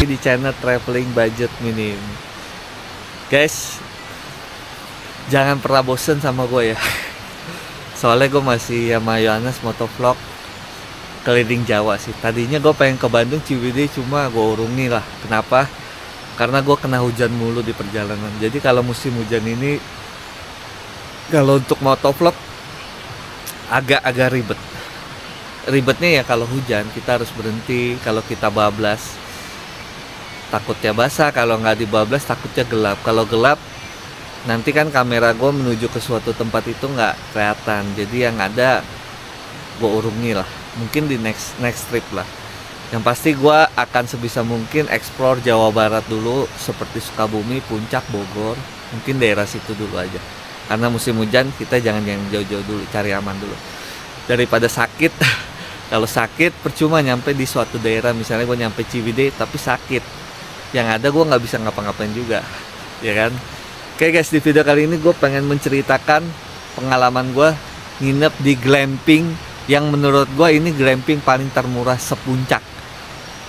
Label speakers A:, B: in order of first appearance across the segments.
A: Di channel Traveling Budget Minim. Guys, jangan pernah bosen sama gue ya. Soalnya gue masih sama Yohanes motovlog keliling Jawa sih. Tadinya gue pengen ke Bandung Ciwidey, cuma gue urungi lah. Kenapa? Karena gue kena hujan mulu di perjalanan. Jadi kalau musim hujan ini, kalau untuk motovlog agak ribet. Ribetnya ya kalau hujan kita harus berhenti, kalau kita bablas takutnya basah, kalau nggak dibablas takutnya gelap. Kalau gelap nanti kan kamera gue menuju ke suatu tempat itu nggak kelihatan. Jadi yang ada gue urungi lah, mungkin di next trip lah. Yang pasti gue akan sebisa mungkin explore Jawa Barat dulu, seperti Sukabumi, Puncak, Bogor, mungkin daerah situ dulu aja. Karena musim hujan kita jangan yang jauh-jauh dulu, cari aman dulu daripada sakit. Kalau sakit percuma nyampe di suatu daerah, misalnya gue nyampe Ciwidey tapi sakit, yang ada gue nggak bisa ngapa-ngapain juga, ya kan? Oke guys, di video kali ini gue pengen menceritakan pengalaman gue nginep di glamping yang menurut gue ini glamping paling termurah sepuncak.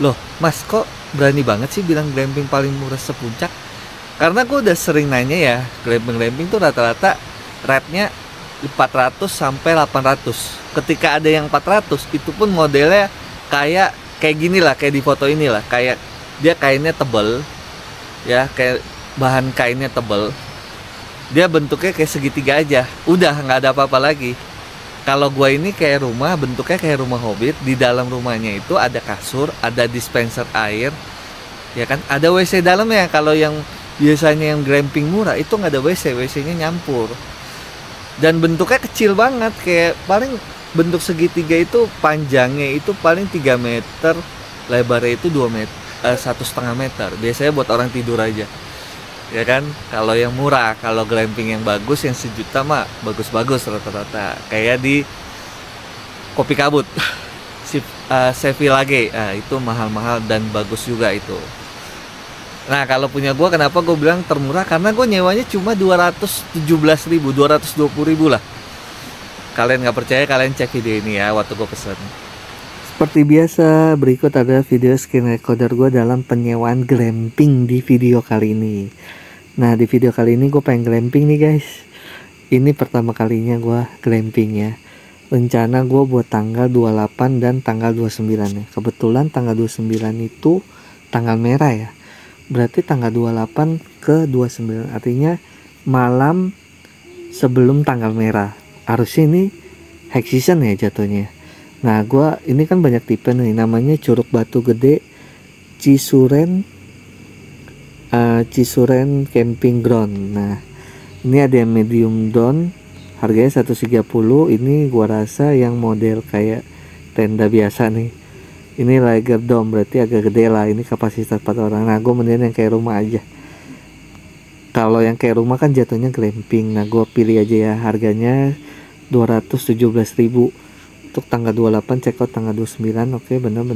A: Loh mas, kok berani banget sih bilang glamping paling murah sepuncak? Karena gue udah sering nanya ya, glamping tuh rata-rata rate-nya 400 sampai 800. Ketika ada yang 400, itu pun modelnya kayak gini lah, kayak di foto ini lah, kayak dia kainnya tebel ya, kayak bahan kainnya tebel, dia bentuknya kayak segitiga aja, udah nggak ada apa-apa lagi. Kalau gua ini kayak rumah, bentuknya kayak rumah Hobbit. Di dalam rumahnya itu ada kasur, ada dispenser air, ya kan, ada WC dalamnya. Kalau yang biasanya yang glamping murah itu nggak ada WC-nya nyampur, dan bentuknya kecil banget, kayak paling bentuk segitiga itu panjangnya itu paling 3 meter, lebarnya itu 2 meter, 1,5 meter. Biasanya buat orang tidur aja, ya kan. Kalau yang murah, kalau glamping yang bagus yang sejuta mah bagus-bagus rata-rata, kayak di Kopi Kabut, Sevillage, itu mahal-mahal dan bagus juga itu. Nah kalau punya gue, kenapa gue bilang termurah? Karena gue nyewanya cuma 217.000, 220.000 lah. Kalian nggak percaya, kalian cek video ini ya waktu gue pesen. Seperti biasa, berikut ada video screen recorder gue dalam penyewaan glamping di video kali ini. Nah di video kali ini gue pengen glamping nih guys. Ini pertama kalinya gue glamping ya. Rencana gue buat tanggal 28 dan tanggal 29 ya. Kebetulan tanggal 29 itu tanggal merah ya. Berarti tanggal 28 ke 29, artinya malam sebelum tanggal merah. Harusnya ini high season ya jatuhnya. Nah gua ini kan banyak tipe nih, namanya Curug Batu Gede Cisuren Camping Ground. Nah ini ada yang medium down, harganya 130. Ini gua rasa yang model kayak tenda biasa nih. Ini Lager Dome, berarti agak gede lah. Ini kapasitas 4 orang. Nah gue mending yang kayak rumah aja. Kalau yang kayak rumah kan jatuhnya glamping. Nah gue pilih aja ya, harganya 217.000 untuk tanggal 28, check out tanggal 29. Oke, bener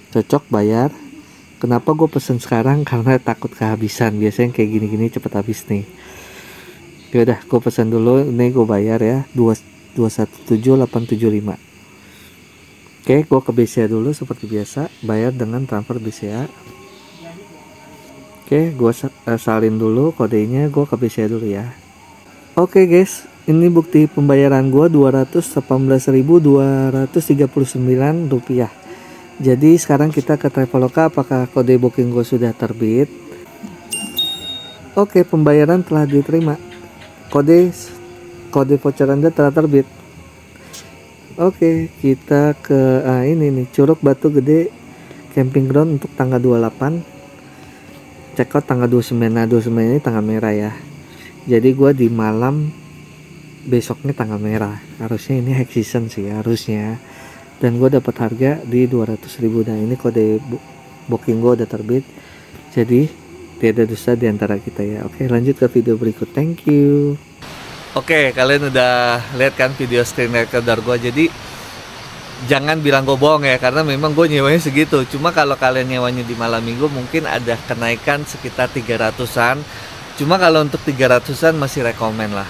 A: cocok, bayar. Kenapa gue pesen sekarang? Karena takut kehabisan. Biasanya kayak gini-gini cepet habis nih. Yaudah, gue pesen dulu. Ini gue bayar ya, 217.875. Oke, gue ke BCA dulu seperti biasa. Bayar dengan transfer BCA. Oke, gue salin dulu kodenya. Gue ke BCA dulu ya. Oke guys, ini bukti pembayaran gue 218.239 rupiah. Jadi sekarang kita ke Traveloka, apakah kode booking gue sudah terbit. Oke, pembayaran telah diterima. Kode voucher Anda telah terbit. Oke, kita ke ini nih, Curug Batu Gede Camping Ground untuk tanggal 28. Check out tanggal 29. Nah, 29 ini tanggal merah ya. Jadi gue di malam besoknya tanggal merah. Harusnya ini high season sih harusnya. Dan gue dapat harga di 200.000. Nah, ini kode booking gue udah terbit. Jadi tidak ada dusta di antara kita ya. Oke, lanjut ke video berikut. Thank you. Oke, kalian udah lihat kan video screen recorder gue. Jadi jangan bilang gue bohong ya, karena memang gue nyewanya segitu. Cuma kalau kalian nyewanya di malam minggu mungkin ada kenaikan sekitar 300-an. Cuma kalau untuk 300-an masih rekomen lah.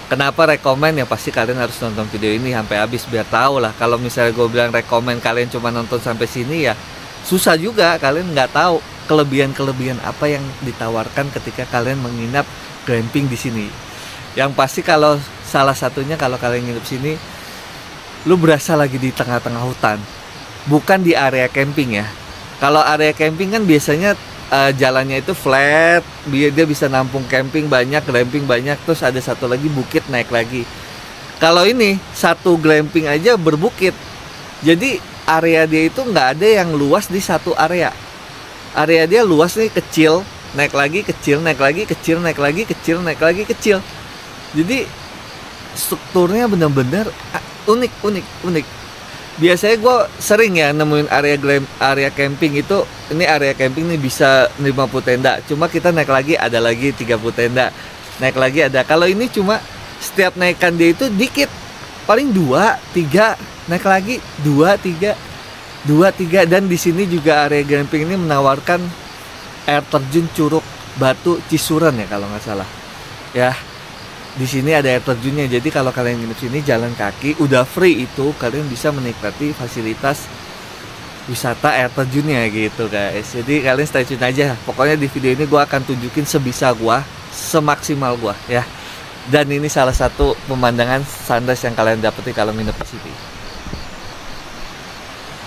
A: Kenapa rekomen? Ya pasti kalian harus nonton video ini sampai habis biar tahu lah. Kalau misalnya gue bilang rekomen kalian cuma nonton sampai sini ya susah juga, kalian nggak tahu kelebihan apa yang ditawarkan ketika kalian menginap glamping di sini. Yang pasti kalau salah satunya kalau kalian nginep sini, lu berasa lagi di tengah-tengah hutan, bukan di area camping ya. Kalau area camping kan biasanya jalannya itu flat, dia bisa nampung camping banyak, glamping banyak, terus ada satu lagi bukit naik lagi. Kalau ini satu glamping aja berbukit, jadi area dia itu nggak ada yang luas di satu area. Area dia luas nih, kecil, naik lagi kecil, naik lagi kecil, naik lagi kecil, naik lagi kecil. Jadi strukturnya benar-benar unik. Biasanya gue sering ya nemuin area camping itu, ini area camping nih bisa 50 tenda, cuma kita naik lagi ada lagi 30 tenda, naik lagi ada. Kalau ini cuma setiap naikan dia itu dikit, paling 2, 3, naik lagi 2, 3, 2, 3. Dan di sini juga area camping ini menawarkan air terjun Curug Batu Cisuren ya kalau nggak salah ya. Di sini ada air terjunnya, jadi kalau kalian nginep sini jalan kaki udah free, itu kalian bisa menikmati fasilitas wisata air terjunnya gitu guys. Jadi kalian stay tune aja, pokoknya di video ini gue akan tunjukin sebisa gue, semaksimal gue ya. Dan ini salah satu pemandangan sunrise yang kalian dapeti kalau nginep di sini.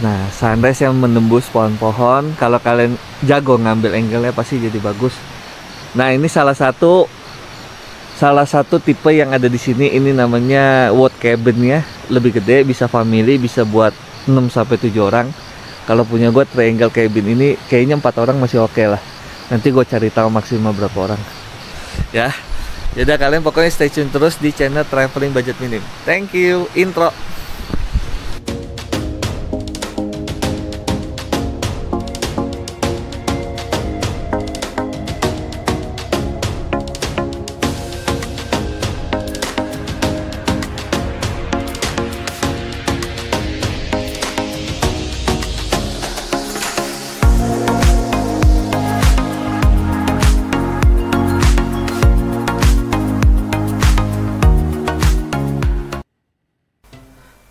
A: Nah, sunrise yang menembus pohon-pohon, kalau kalian jago ngambil angle-nya pasti jadi bagus. Nah, ini salah satu tipe yang ada di sini. Ini namanya wood cabin ya, lebih gede, bisa family, bisa buat 6-7 orang. Kalau punya gue triangle cabin ini kayaknya 4 orang masih oke lah. Nanti gue cari tahu maksimal berapa orang ya. Yaudah, kalian pokoknya stay tune terus di channel Traveling Budget Minim. Thank you. Intro.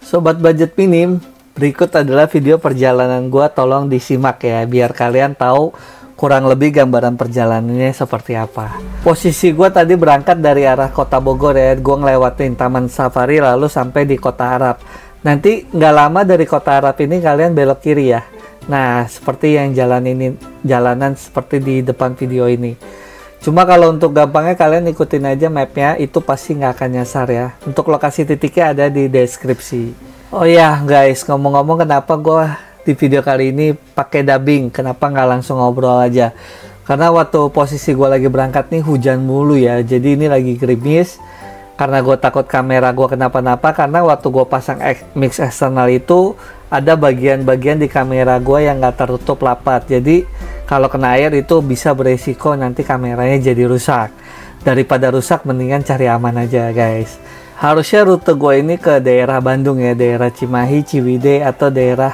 A: Sobat budget minim, berikut adalah video perjalanan gua, tolong disimak ya biar kalian tahu kurang lebih gambaran perjalanannya seperti apa. Posisi gua tadi berangkat dari arah kota Bogor ya, gua ngelewatin Taman Safari lalu sampai di Kota Arab. Nanti nggak lama dari Kota Arab ini kalian belok kiri ya. Nah, seperti yang jalanan seperti di depan video ini. Cuma kalau untuk gampangnya kalian ikutin aja mapnya, itu pasti nggak akan nyasar ya. Untuk lokasi titiknya ada di deskripsi. Oh ya guys, ngomong-ngomong kenapa gue di video kali ini pakai dubbing, kenapa nggak langsung ngobrol aja? Karena waktu posisi gue lagi berangkat nih hujan mulu ya, jadi ini lagi gerimis. Karena gue takut kamera gue kenapa-napa, karena waktu gue pasang mix eksternal itu ada bagian-bagian di kamera gue yang nggak tertutup rapat. Jadi kalau kena air itu bisa beresiko nanti kameranya jadi rusak. Daripada rusak mendingan cari aman aja guys. Harusnya rute gue ini ke daerah Bandung ya, daerah Cimahi, Ciwidey, atau daerah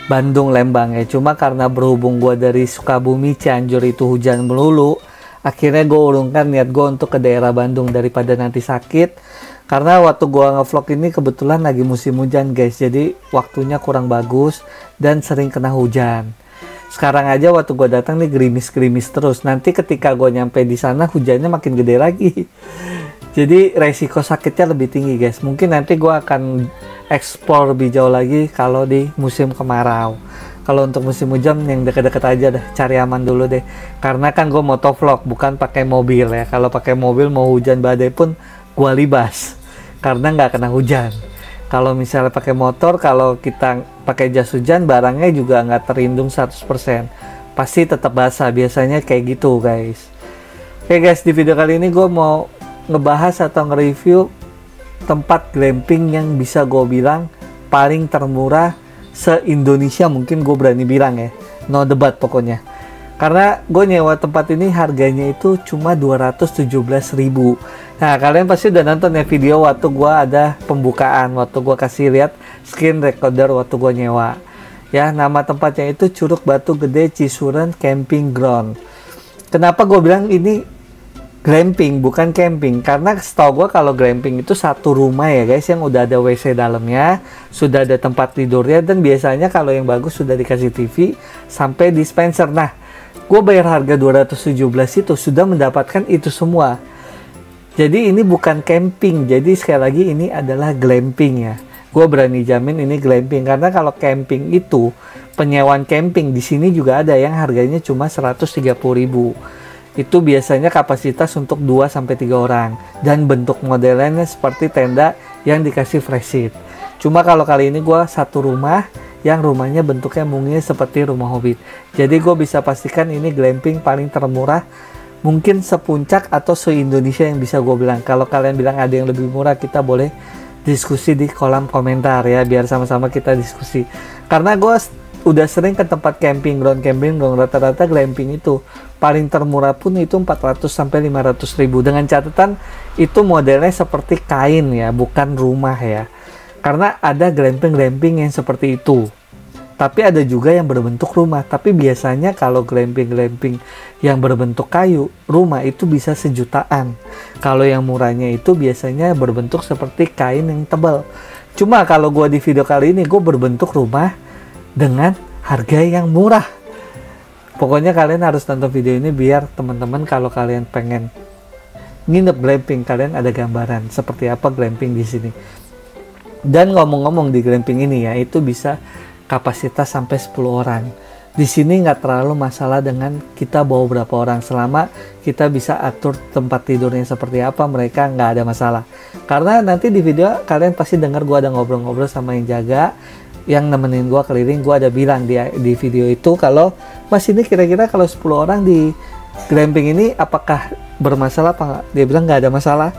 A: Bandung, Lembang ya. Cuma karena berhubung gue dari Sukabumi, Cianjur itu hujan melulu, akhirnya gue urungkan niat gue untuk ke daerah Bandung daripada nanti sakit. Karena waktu gue ngevlog ini kebetulan lagi musim hujan guys, jadi waktunya kurang bagus dan sering kena hujan. Sekarang aja waktu gue datang nih gerimis-gerimis terus. Nanti ketika gue nyampe di sana hujannya makin gede lagi. Jadi resiko sakitnya lebih tinggi guys. Mungkin nanti gue akan explore lebih jauh lagi kalau di musim kemarau. Kalau untuk musim hujan yang deket-deket aja dah, cari aman dulu deh. Karena kan gue motovlog, bukan pakai mobil ya. Kalau pakai mobil mau hujan badai pun gue libas, karena nggak kena hujan. Kalau misalnya pakai motor, kalau kita pakai jas hujan, barangnya juga nggak terlindung 100%. Pasti tetap basah, biasanya kayak gitu guys. Oke guys, di video kali ini gue mau ngebahas atau nge-review tempat glamping yang bisa gue bilang paling termurah se-Indonesia, mungkin gue berani bilang ya, no debat pokoknya. Karena gue nyewa tempat ini harganya itu cuma 217.000. Nah kalian pasti udah nonton ya video waktu gue ada pembukaan, waktu gue kasih lihat screen recorder waktu gue nyewa ya. Nama tempatnya itu Curug Batu Gede Cisuren Camping Ground. Kenapa gue bilang ini glamping bukan camping? Karena setahu gue kalau glamping itu satu rumah ya guys, yang udah ada WC dalamnya, sudah ada tempat tidurnya, dan biasanya kalau yang bagus sudah dikasih TV sampai dispenser. Nah gue bayar harga 217 itu sudah mendapatkan itu semua. Jadi ini bukan camping, jadi sekali lagi ini adalah glamping ya. Gue berani jamin ini glamping, karena kalau camping itu penyewaan camping di sini juga ada yang harganya cuma 130.000. Itu biasanya kapasitas untuk 2-3 orang dan bentuk modelnya seperti tenda yang dikasih fresh seat. Cuma kalau kali ini gue satu rumah yang rumahnya bentuknya mungkin seperti rumah Hobbit. Jadi gue bisa pastikan ini glamping paling termurah mungkin sepuncak atau se-Indonesia yang bisa gue bilang. Kalau kalian bilang ada yang lebih murah, kita boleh diskusi di kolom komentar ya, biar sama-sama kita diskusi. Karena gue udah sering ke tempat camping ground rata-rata glamping itu paling termurah pun itu 400-500.000, dengan catatan itu modelnya seperti kain ya, bukan rumah ya. Karena ada glamping yang seperti itu, tapi ada juga yang berbentuk rumah. Tapi biasanya kalau glamping yang berbentuk kayu rumah itu bisa sejutaan. Kalau yang murahnya itu biasanya berbentuk seperti kain yang tebal. Cuma kalau gue di video kali ini gue berbentuk rumah dengan harga yang murah. Pokoknya kalian harus nonton video ini biar teman-teman kalau kalian pengen nginep glamping, kalian ada gambaran seperti apa glamping di sini. Dan ngomong-ngomong di glamping ini ya, itu bisa kapasitas sampai 10 orang. Di sini nggak terlalu masalah dengan kita bawa berapa orang, selama kita bisa atur tempat tidurnya seperti apa, mereka nggak ada masalah. Karena nanti di video kalian pasti dengar gue ada ngobrol-ngobrol sama yang jaga, yang nemenin gue keliling. Gue ada bilang di video itu kalau mas ini kira-kira kalau 10 orang di glamping ini apakah bermasalah apa nggak? Dia bilang nggak ada masalah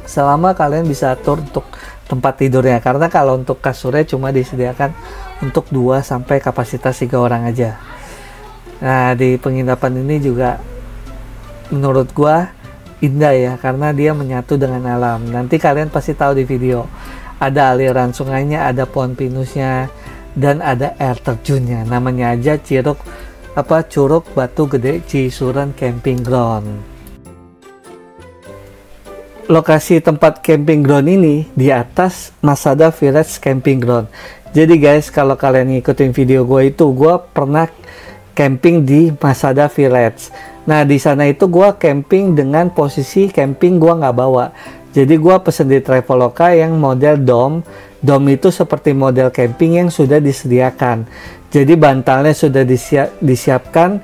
A: selama kalian bisa atur untuk tempat tidurnya. Karena kalau untuk kasurnya cuma disediakan untuk 2 sampai kapasitas 3 orang aja. Nah di penginapan ini juga menurut gua indah ya, karena dia menyatu dengan alam. Nanti kalian pasti tahu di video ada aliran sungainya, ada pohon pinusnya, dan ada air terjunnya. Namanya aja Curug Batu Gede Cisuren Camping Ground. Lokasi tempat camping ground ini di atas Masada Village Camping Ground. Jadi guys, kalau kalian ngikutin video gue itu, gue pernah camping di Masada Village. Nah di sana itu gue camping dengan posisi camping gue nggak bawa. Jadi gue pesen di Traveloka yang model dom. Dom itu seperti model camping yang sudah disediakan. Jadi bantalnya sudah disiapkan,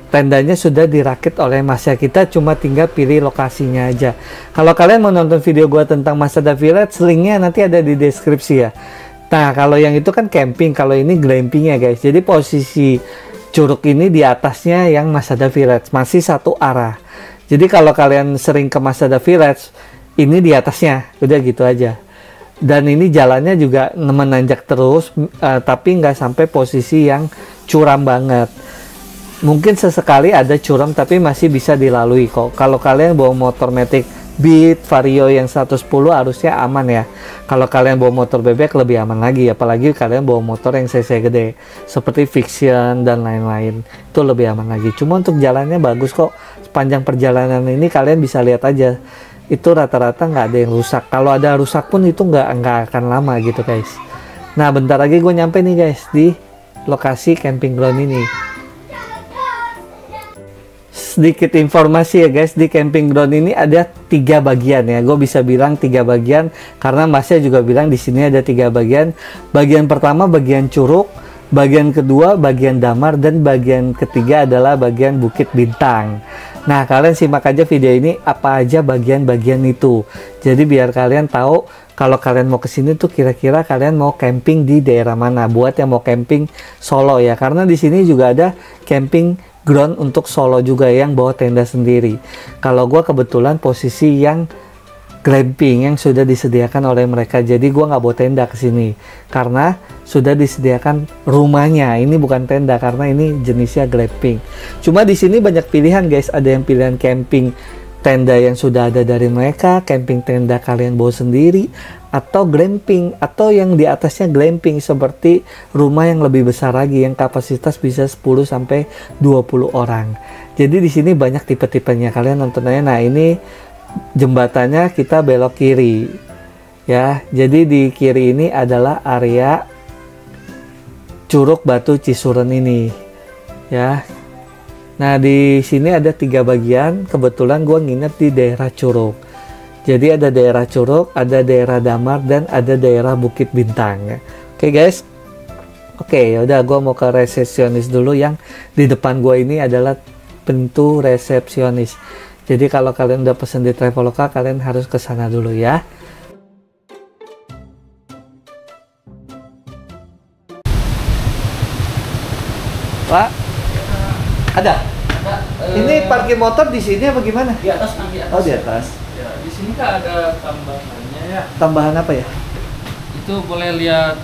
A: tendanya sudah dirakit oleh masnya, kita cuma tinggal pilih lokasinya aja. Kalau kalian mau nonton video gua tentang Masada Village, linknya nanti ada di deskripsi ya. Nah kalau yang itu kan camping, kalau ini glamping ya guys. Jadi posisi curug ini di atasnya yang Masada Village, masih satu arah. Jadi kalau kalian sering ke Masada Village, ini di atasnya, udah gitu aja. Dan ini jalannya juga menanjak terus, tapi nggak sampai posisi yang curam banget. Mungkin sesekali ada curam tapi masih bisa dilalui kok. Kalau kalian bawa motor matic Beat, Vario yang 110 harusnya aman ya. Kalau kalian bawa motor bebek lebih aman lagi, apalagi kalian bawa motor yang cc gede seperti Fiction dan lain-lain, itu lebih aman lagi. Cuma untuk jalannya bagus kok. Sepanjang perjalanan ini kalian bisa lihat aja, itu rata-rata nggak ada yang rusak. Kalau ada rusak pun itu nggak akan lama gitu guys. Nah bentar lagi gue nyampe nih guys di lokasi camping ground ini. Sedikit informasi ya guys, di camping ground ini ada 3 bagian ya. Gue bisa bilang 3 bagian karena Masnya juga bilang di sini ada 3 bagian. Bagian pertama bagian Curug, bagian kedua bagian Damar, dan bagian ketiga adalah bagian Bukit Bintang. Nah kalian simak aja video ini apa aja bagian-bagian itu. Jadi biar kalian tahu kalau kalian mau kesini tuh kira-kira kalian mau camping di daerah mana. Buat yang mau camping solo ya, karena di sini juga ada camping ground untuk solo juga yang bawa tenda sendiri. Kalau gue kebetulan posisi yang glamping yang sudah disediakan oleh mereka, jadi gue nggak bawa tenda ke sini karena sudah disediakan rumahnya. Ini bukan tenda karena ini jenisnya glamping. Cuma di sini banyak pilihan guys, ada yang pilihan camping tenda yang sudah ada dari mereka, camping tenda kalian bawa sendiri, atau glamping, atau yang di atasnya glamping seperti rumah yang lebih besar lagi yang kapasitas bisa 10 sampai 20 orang. Jadi di sini banyak tipe-tipenya, kalian nonton aja. Nah, ini jembatannya kita belok kiri. Ya, jadi di kiri ini adalah area Curug Batu Cisuren ini. Ya. Nah, di sini ada 3 bagian. Kebetulan gue nginep di daerah Curug. Jadi ada daerah Curug, ada daerah Damar, dan ada daerah Bukit Bintang ya. Oke guys. Oke, yaudah gue mau ke resepsionis dulu. Yang di depan gue ini adalah pintu resepsionis. Jadi kalau kalian udah pesen di Traveloka, kalian harus ke sana dulu ya. Pak, ada? Ini parkir motor di sini apa gimana?
B: Di atas, di atas.
A: Oh, di atas.
B: Ya, di sini kan ada tambahannya ya.
A: Tambahan apa ya?
B: Itu boleh lihat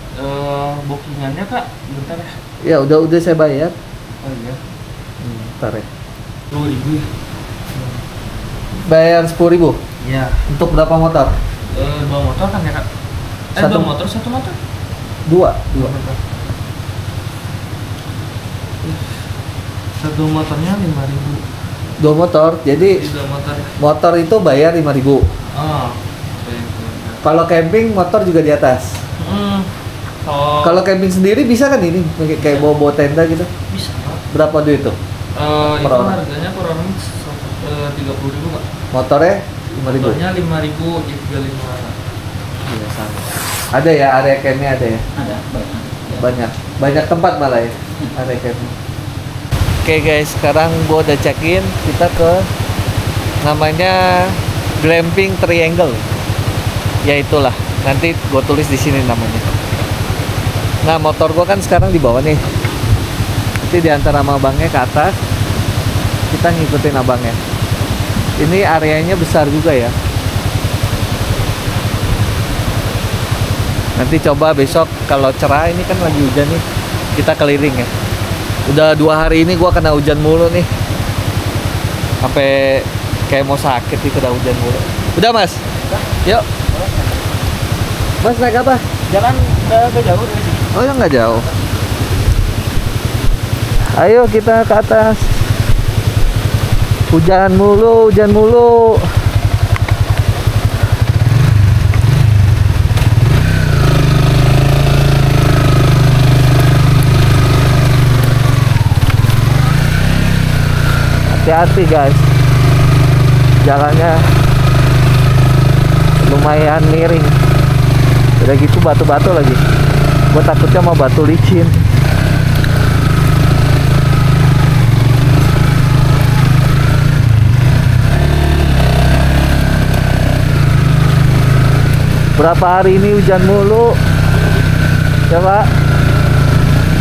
B: bookingannya Kak, bentar ya.
A: Ya udah saya bayar.
B: Oh iya.
A: Bentar ya.
B: 10.000 ya.
A: Bayar 10.000.
B: Iya.
A: Untuk berapa motor?
B: 2 motor kan ya Kak?
A: Satu
B: 2 motor, 1 motor?
A: 2
B: motor. 1 motornya 5.000.
A: 2 motor. Jadi
B: 2 motor.
A: motor itu bayar 5.000.
B: Oh.
A: Kalau camping motor juga di atas.
B: Oh.
A: Kalau camping sendiri bisa kan ini kayak bawa tenda gitu?
B: Bisa Kak.
A: Berapa duit tuh?
B: Itu
A: orang?
B: harganya per orang 30.000 Kak.
A: Motornya 5.000.
B: Motornya 5.000, jadi 35.
A: Iya, sama. Ada ya area campnya ada ya?
B: Ada
A: Banyak tempat malah ya area campnya. Oke guys, sekarang gua udah check-in. Kita ke namanya Glamping Triangle. Ya itulah, nanti gue tulis di sini namanya. Nah, motor gue kan sekarang di bawah nih. Nanti diantar sama abangnya ke atas. Kita ngikutin abangnya. Ini areanya besar juga ya. Nanti coba besok kalau cerah, ini kan lagi hujan nih, kita keliling ya. Udah 2 hari ini gue kena hujan mulu nih. Sampai kayak mau sakit nih kena hujan mulu. Udah mas? Yuk. Mas naik apa?
B: Jalan nggak jauh dari sini.
A: Oh ya nggak jauh. Ayo kita ke atas. Hujan mulu, hujan mulu. Hati-hati guys. Jalannya lumayan miring. Udah gitu batu-batu lagi. Gue takutnya mau batu licin. Berapa hari ini hujan mulu. Coba.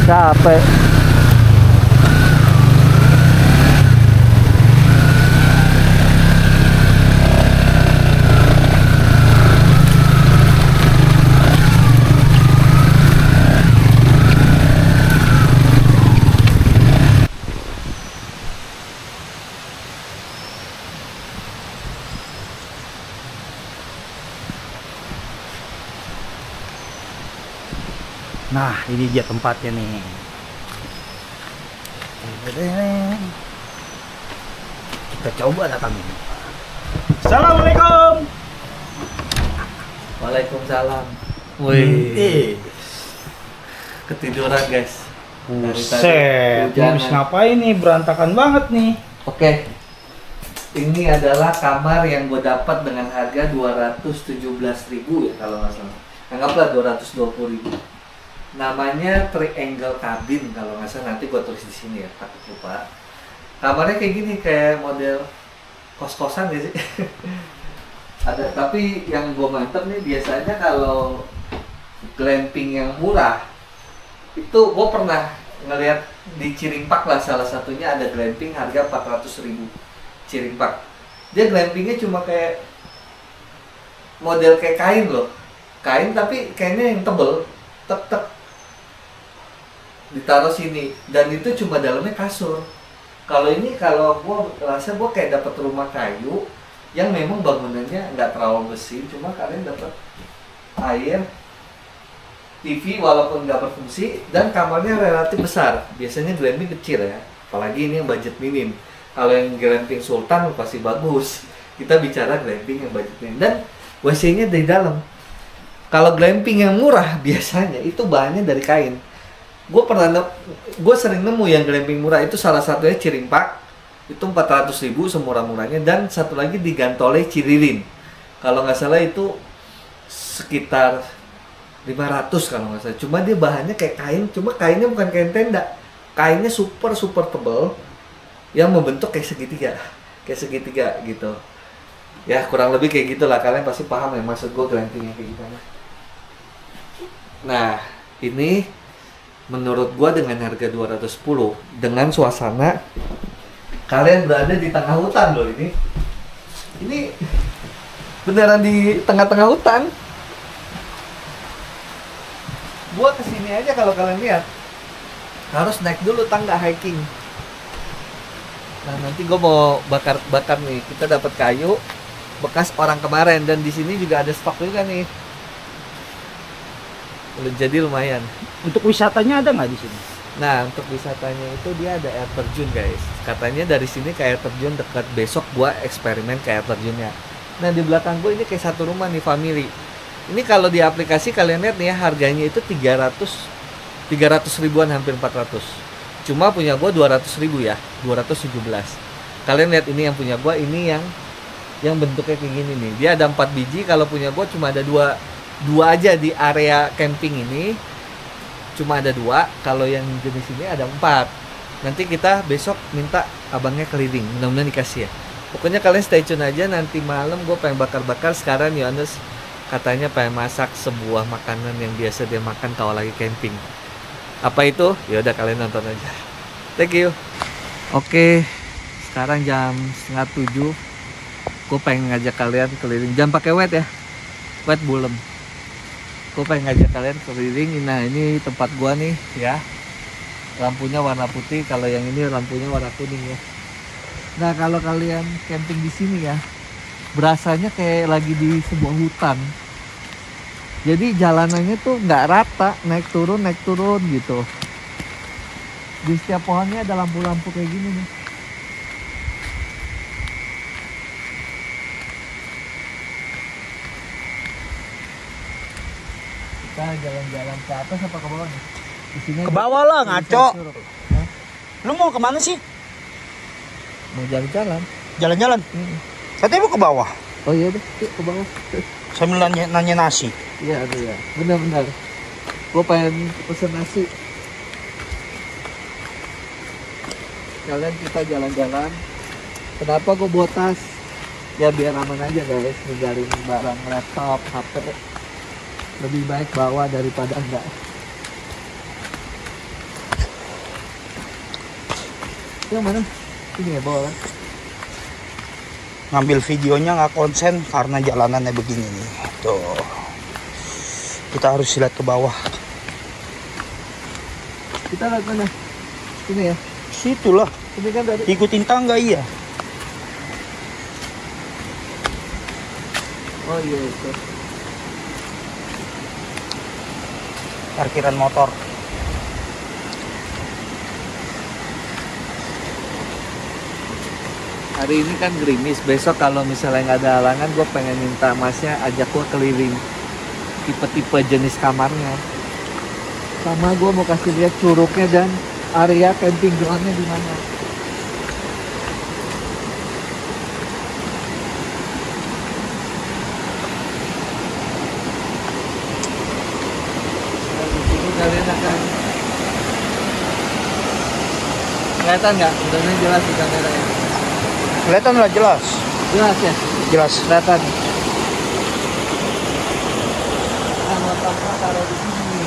A: Capek.
C: Nah, ini dia tempatnya nih. Kita coba datangin. Assalamualaikum.
A: Waalaikumsalam. Wih, ketiduran guys.
C: Buset, ini habis ngapain nih? Berantakan banget nih.
A: Oke, ini adalah kamar yang gue dapat dengan harga 217.000 ya kalau nggak salah. Anggaplah 220.000. Namanya triangle cabin kalau nggak salah, nanti gue tulis di sini ya, takut lupa. Kamarnya kayak gini, kayak model kos-kosan gak sih? Ada, tapi yang gue mantep nih, biasanya kalau glamping yang murah itu gue pernah ngeliat di Cirimpak lah, salah satunya ada glamping harga 400.000 Cirimpak. Dia glampingnya cuma kayak model kayak kain loh, kain tapi kainnya yang tebel, tek ditaruh sini, dan itu cuma dalamnya kasur. Kalau ini, kalau gue rasa gue kayak dapat rumah kayu yang memang bangunannya nggak terlalu besi, cuma kalian dapat air, TV walaupun nggak berfungsi, dan kamarnya relatif besar. Biasanya glamping kecil ya, apalagi ini yang budget minim. Kalau yang glamping sultan pasti bagus. Kita bicara glamping yang budget minim, dan WC-nya di dalam. Kalau glamping yang murah biasanya itu bahannya dari kain. Gue sering nemu yang glamping murah itu, salah satunya Cirimpak, itu 400.000 semurah-murahnya, dan satu lagi di Gantole Cirilin. Kalau nggak salah itu sekitar 500 kalau nggak salah. Cuma dia bahannya kayak kain, cuma kainnya bukan kain tenda. Kainnya super tebal yang membentuk kayak segitiga gitu. Ya kurang lebih kayak gitulah, kalian pasti paham ya maksud gue glampingnya kayak gimana. Nah, ini menurut gua dengan harga 210 dengan suasana kalian berada di tengah hutan loh ini. Ini beneran di tengah-tengah hutan. Gua kesini aja kalau kalian lihat harus naik dulu tangga hiking. Nah, nanti gua mau bakar nih. Kita dapat kayu bekas orang kemarin, dan di sini juga ada stok juga nih. Jadi lumayan.
C: Untuk wisatanya ada nggak di sini?
A: Nah, untuk wisatanya itu dia ada air terjun guys. Katanya dari sini ke air terjun dekat. Besok gua eksperimen ke air terjunnya. Nah, di belakang gua ini kayak satu rumah nih, family. Ini kalau di aplikasi kalian lihat nih ya, harganya itu 300 ribuan, hampir 400. Cuma punya gua 200.000 ya, 217. Kalian lihat ini yang punya gua, ini yang bentuknya kayak gini nih. Dia ada 4 biji, kalau punya gua cuma ada dua aja di area camping ini, cuma ada 2. Kalau yang jenis ini ada 4. Nanti kita besok minta abangnya keliling, mudah-mudahan dikasih ya. Pokoknya kalian stay tune aja, nanti malam gue pengen bakar-bakar. Sekarang Yohanes katanya pengen masak sebuah makanan yang biasa dia makan kalau lagi camping. Apa itu? Ya udah, kalian nonton aja. Thank you. Oke, sekarang jam 6:30. Gue pengen ngajak kalian keliling. Jangan pakai wet ya, wet bulem. Gue pengen ngajak kalian keliling. Nah, ini tempat gua nih ya. Lampunya warna putih, kalau yang ini lampunya warna kuning ya. Nah, kalau kalian camping di sini ya, berasanya kayak lagi di sebuah hutan. Jadi jalanannya tuh nggak rata, naik turun gitu. Di setiap pohonnya ada lampu-lampu kayak gini nih. Kita jalan-jalan ke atas apa ke bawah nih? Di sini
C: Ke bawah lah, ngaco.
A: Hah?
C: Lu mau kemana sih?
A: Mau jalan-jalan.
C: Jalan-jalan? Katanya mau ke bawah.
A: Oh iya deh, yuk ke bawah.
C: Sambil nanya nasi.
A: Iya, aduh ya. Benar-benar. Gue pengen pesen nasi. Kalian kita jalan-jalan. Kenapa gue bawa tas? Ya biar aman aja guys, ninggalin barang laptop, HP. Lebih baik bawa daripada enggak. Yang mana? Ini ya bawa kan?
C: Ngambil videonya nggak konsen karena jalanannya begini nih. Tuh. Kita harus lihat ke bawah.
A: Kita lihat mana? Ini ya?
C: Situlah.
A: Ini kan tadi.
C: Ikutin tangga iya.
A: Oh iya itu.
C: parkiran motor.
A: Hari ini kan gerimis, besok kalau misalnya nggak ada halangan, gue pengen minta masnya ajak gue keliling tipe-tipe jenis kamarnya. Sama gue mau kasih lihat curugnya dan area camping groundnya di mana. Nah, di sini kalian akan kelihatan nggak? Udah jelas di kamera ya.
C: Kelihatan lah jelas.
A: Jelas ya?
C: Jelas.
A: Kelihatan. Nah, motornya taruh di sini.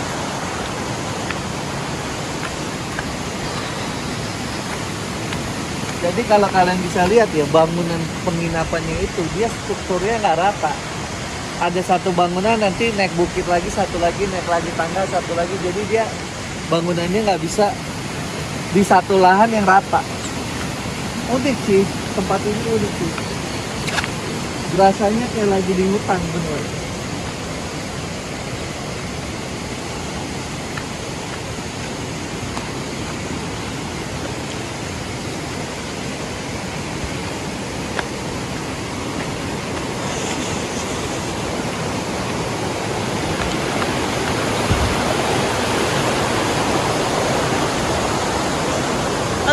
A: Jadi kalau kalian bisa lihat ya, bangunan penginapannya itu dia strukturnya nggak rata. Ada satu bangunan, nanti naik bukit lagi, satu lagi naik lagi tangga, satu lagi. Jadi dia bangunannya nggak bisa di satu lahan yang rata. Unik sih, tempat ini unik sih. Rasanya kayak lagi di hutan bener.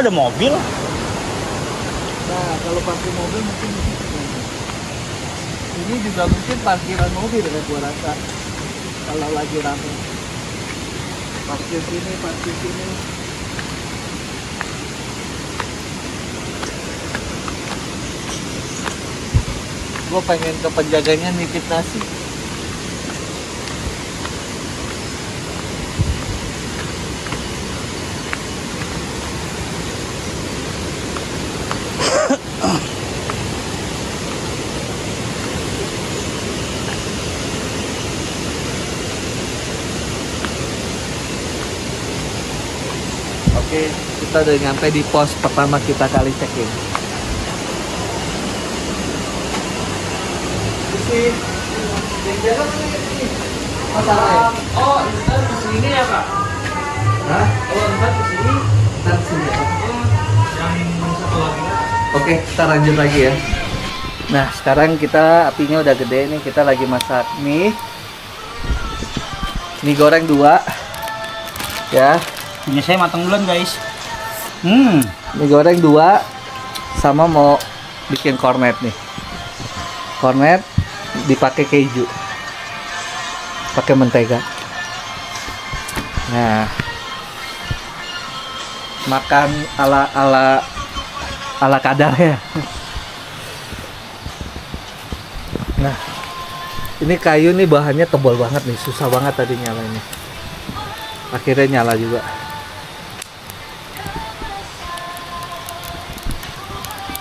C: Ada mobil.
A: Nah, kalau parkir mobil mungkin di situ. Ini juga mungkin parkiran mobil ya gua rasa. Kalau lagi rame. Parkir sini, parkir sini. Gua pengen ke penjaganya nitip nasi. Oke, kita udah nyampe di pos pertama kita kali check-in. Sini.
B: Oh, ntar ke sini ya kak?
A: Hah?
B: Oh, ntar ke sini.
A: Ntar sini ya.
B: Oh, yang satu lagi.
A: Oke, kita lanjut lagi ya. Nah, sekarang kita apinya udah gede nih, kita lagi masak mie. Mie goreng 2. Ya,
C: Punya saya matang duluan guys.
A: mie goreng 2 sama mau bikin kornet nih. Kornet dipakai keju. Pakai mentega. Nah, makan ala kadar ya. Nah, ini kayu nih bahannya tebal banget nih, susah banget tadi nyalanya. Akhirnya nyala juga.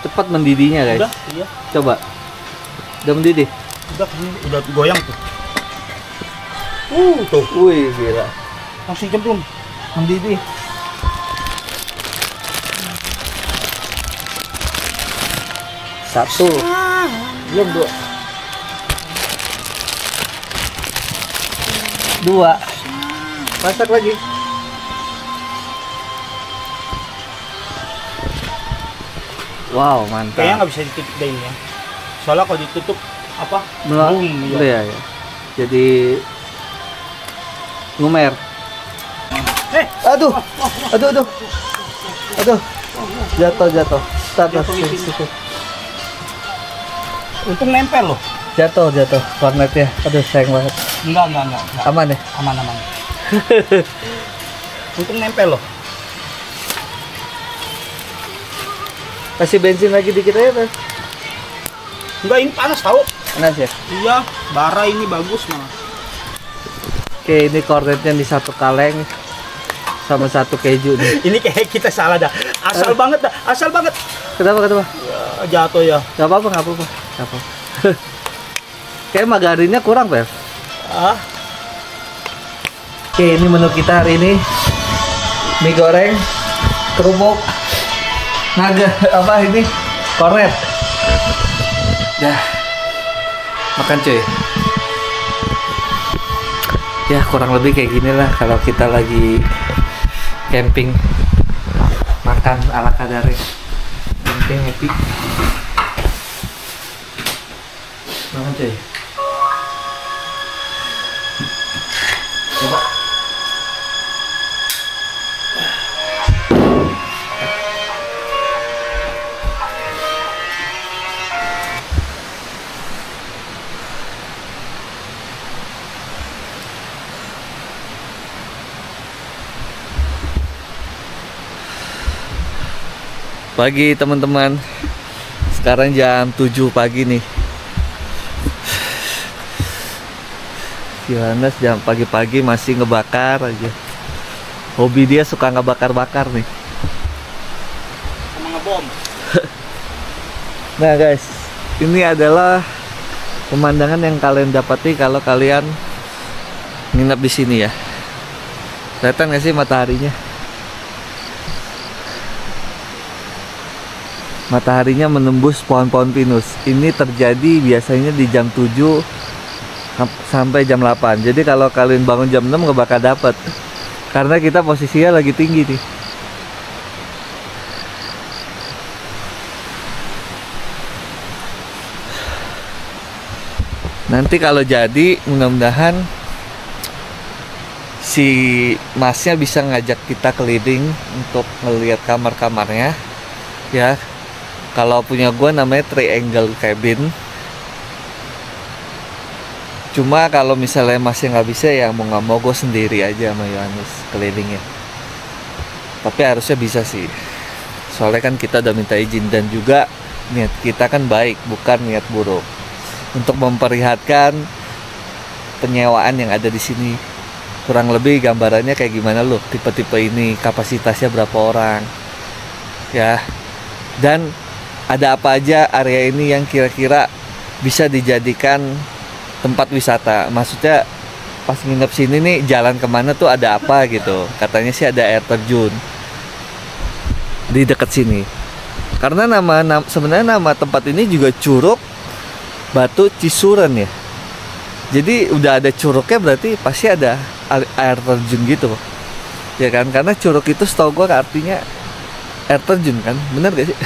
A: Cepat mendidihnya guys.
C: Udah, iya.
A: Coba. Udah mendidih.
C: Udah goyang tuh. Tuh.
A: Wih, gila.
C: Langsung cemplung.
A: Mendidih. Satu. Belum 2. 2. Masak lagi. Wow, mantap.
C: Kayaknya nggak bisa ditutup deh ini ya. Soalnya kalau ditutup apa? Boom,
A: Iya, ya. Jadi ngumer. Aduh. Jatuh. Tatas.
C: Untung nempel loh.
A: Jatuh kornetnya. Aduh, sayang banget.
C: Enggak.
A: Aman ya?
C: Aman. Untung nempel loh.
A: Kasih bensin lagi dikit aja, Mas.
C: Enggak, ini panas tahu.
A: Panas ya?
C: Iya, bara ini bagus malah.
A: Oke, ini kornetnya di satu kaleng sama satu keju nih.
C: Ini kayak kita salah dah. Asal banget.
A: Kenapa?
C: Ya, jatuh ya.
A: Gak apa-apa. Kayak margarinnya kurang, Beb.
C: Ah,
A: Oke, ini menu kita hari ini. Mie goreng, kerupuk, naga, apa ini? Kornet. Dah. Makan cuy. Ya kurang lebih kayak gini lah kalau kita lagi camping, makan ala kadarnya, penting happy banget coy. Coba pagi teman-teman, sekarang jam 7 pagi nih. Yohanes jam pagi-pagi masih ngebakar aja. Hobi dia suka ngebakar-bakar nih.
C: Sama ngebom.
A: Nah guys, ini adalah pemandangan yang kalian dapati kalau kalian nginep di sini ya. Kelihatan nggak sih mataharinya? Mataharinya menembus pohon-pohon pinus. Ini terjadi biasanya di jam 7 sampai jam 8. Jadi kalau kalian bangun jam 6 nggak bakal dapet, karena kita posisinya lagi tinggi nih. Nanti kalau jadi, mudah-mudahan si masnya bisa ngajak kita keliling untuk ngelihat kamar-kamarnya ya. Kalau punya gua namanya triangle cabin. Cuma kalau misalnya masih nggak bisa, ya mau nggak mau gue sendiri aja sama Yohanes kelilingnya. Tapi harusnya bisa sih, soalnya kan kita udah minta izin, dan juga niat kita kan baik, bukan niat buruk, untuk memperlihatkan penyewaan yang ada di sini. Kurang lebih gambarannya kayak gimana loh, tipe-tipe ini kapasitasnya berapa orang ya, dan ada apa aja area ini yang kira-kira bisa dijadikan tempat wisata. Maksudnya pas nginep sini nih, jalan kemana tuh ada apa gitu. Katanya sih ada air terjun di dekat sini. Karena sebenarnya nama tempat ini juga Curug Batu Cisuren ya. Jadi udah ada curugnya, berarti pasti ada air terjun gitu ya kan. Karena curug itu setahu gua artinya air terjun kan, bener gak sih?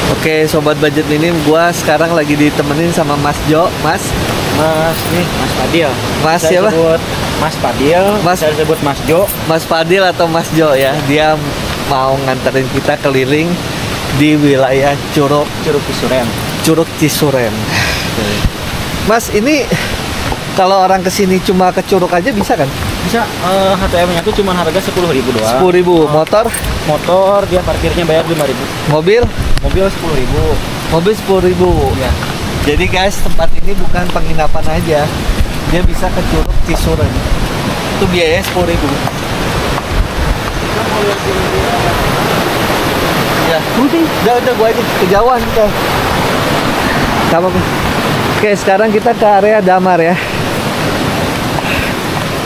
A: Oke sobat budget minim, gua sekarang lagi ditemenin sama Mas Jo. Mas
C: Nih, Mas Fadil.
A: Mas
C: Saya
A: siapa?
C: sebut Mas Fadil. Saya sebut Mas Jo.
A: Mas Fadil atau Mas Jo ya. Dia mau nganterin kita keliling di wilayah Curug
C: Cisuren.
A: Curug Cisuren. Mas, ini kalau orang kesini cuma ke Curug aja bisa kan?
C: Bisa. HTM-nya tuh cuma harga 10.000 doang.
A: 10.000. Motor
C: dia parkirnya bayar 5.000.
A: mobil
C: 10.000.
A: mobil 10.000
C: Ya.
A: Jadi guys, tempat ini bukan penginapan aja, dia bisa ke Curug Cisuren. Itu biayanya 10.000. Ya, udah gua aja kejauhan kita. Sama. Oke, sekarang kita ke area Damar ya.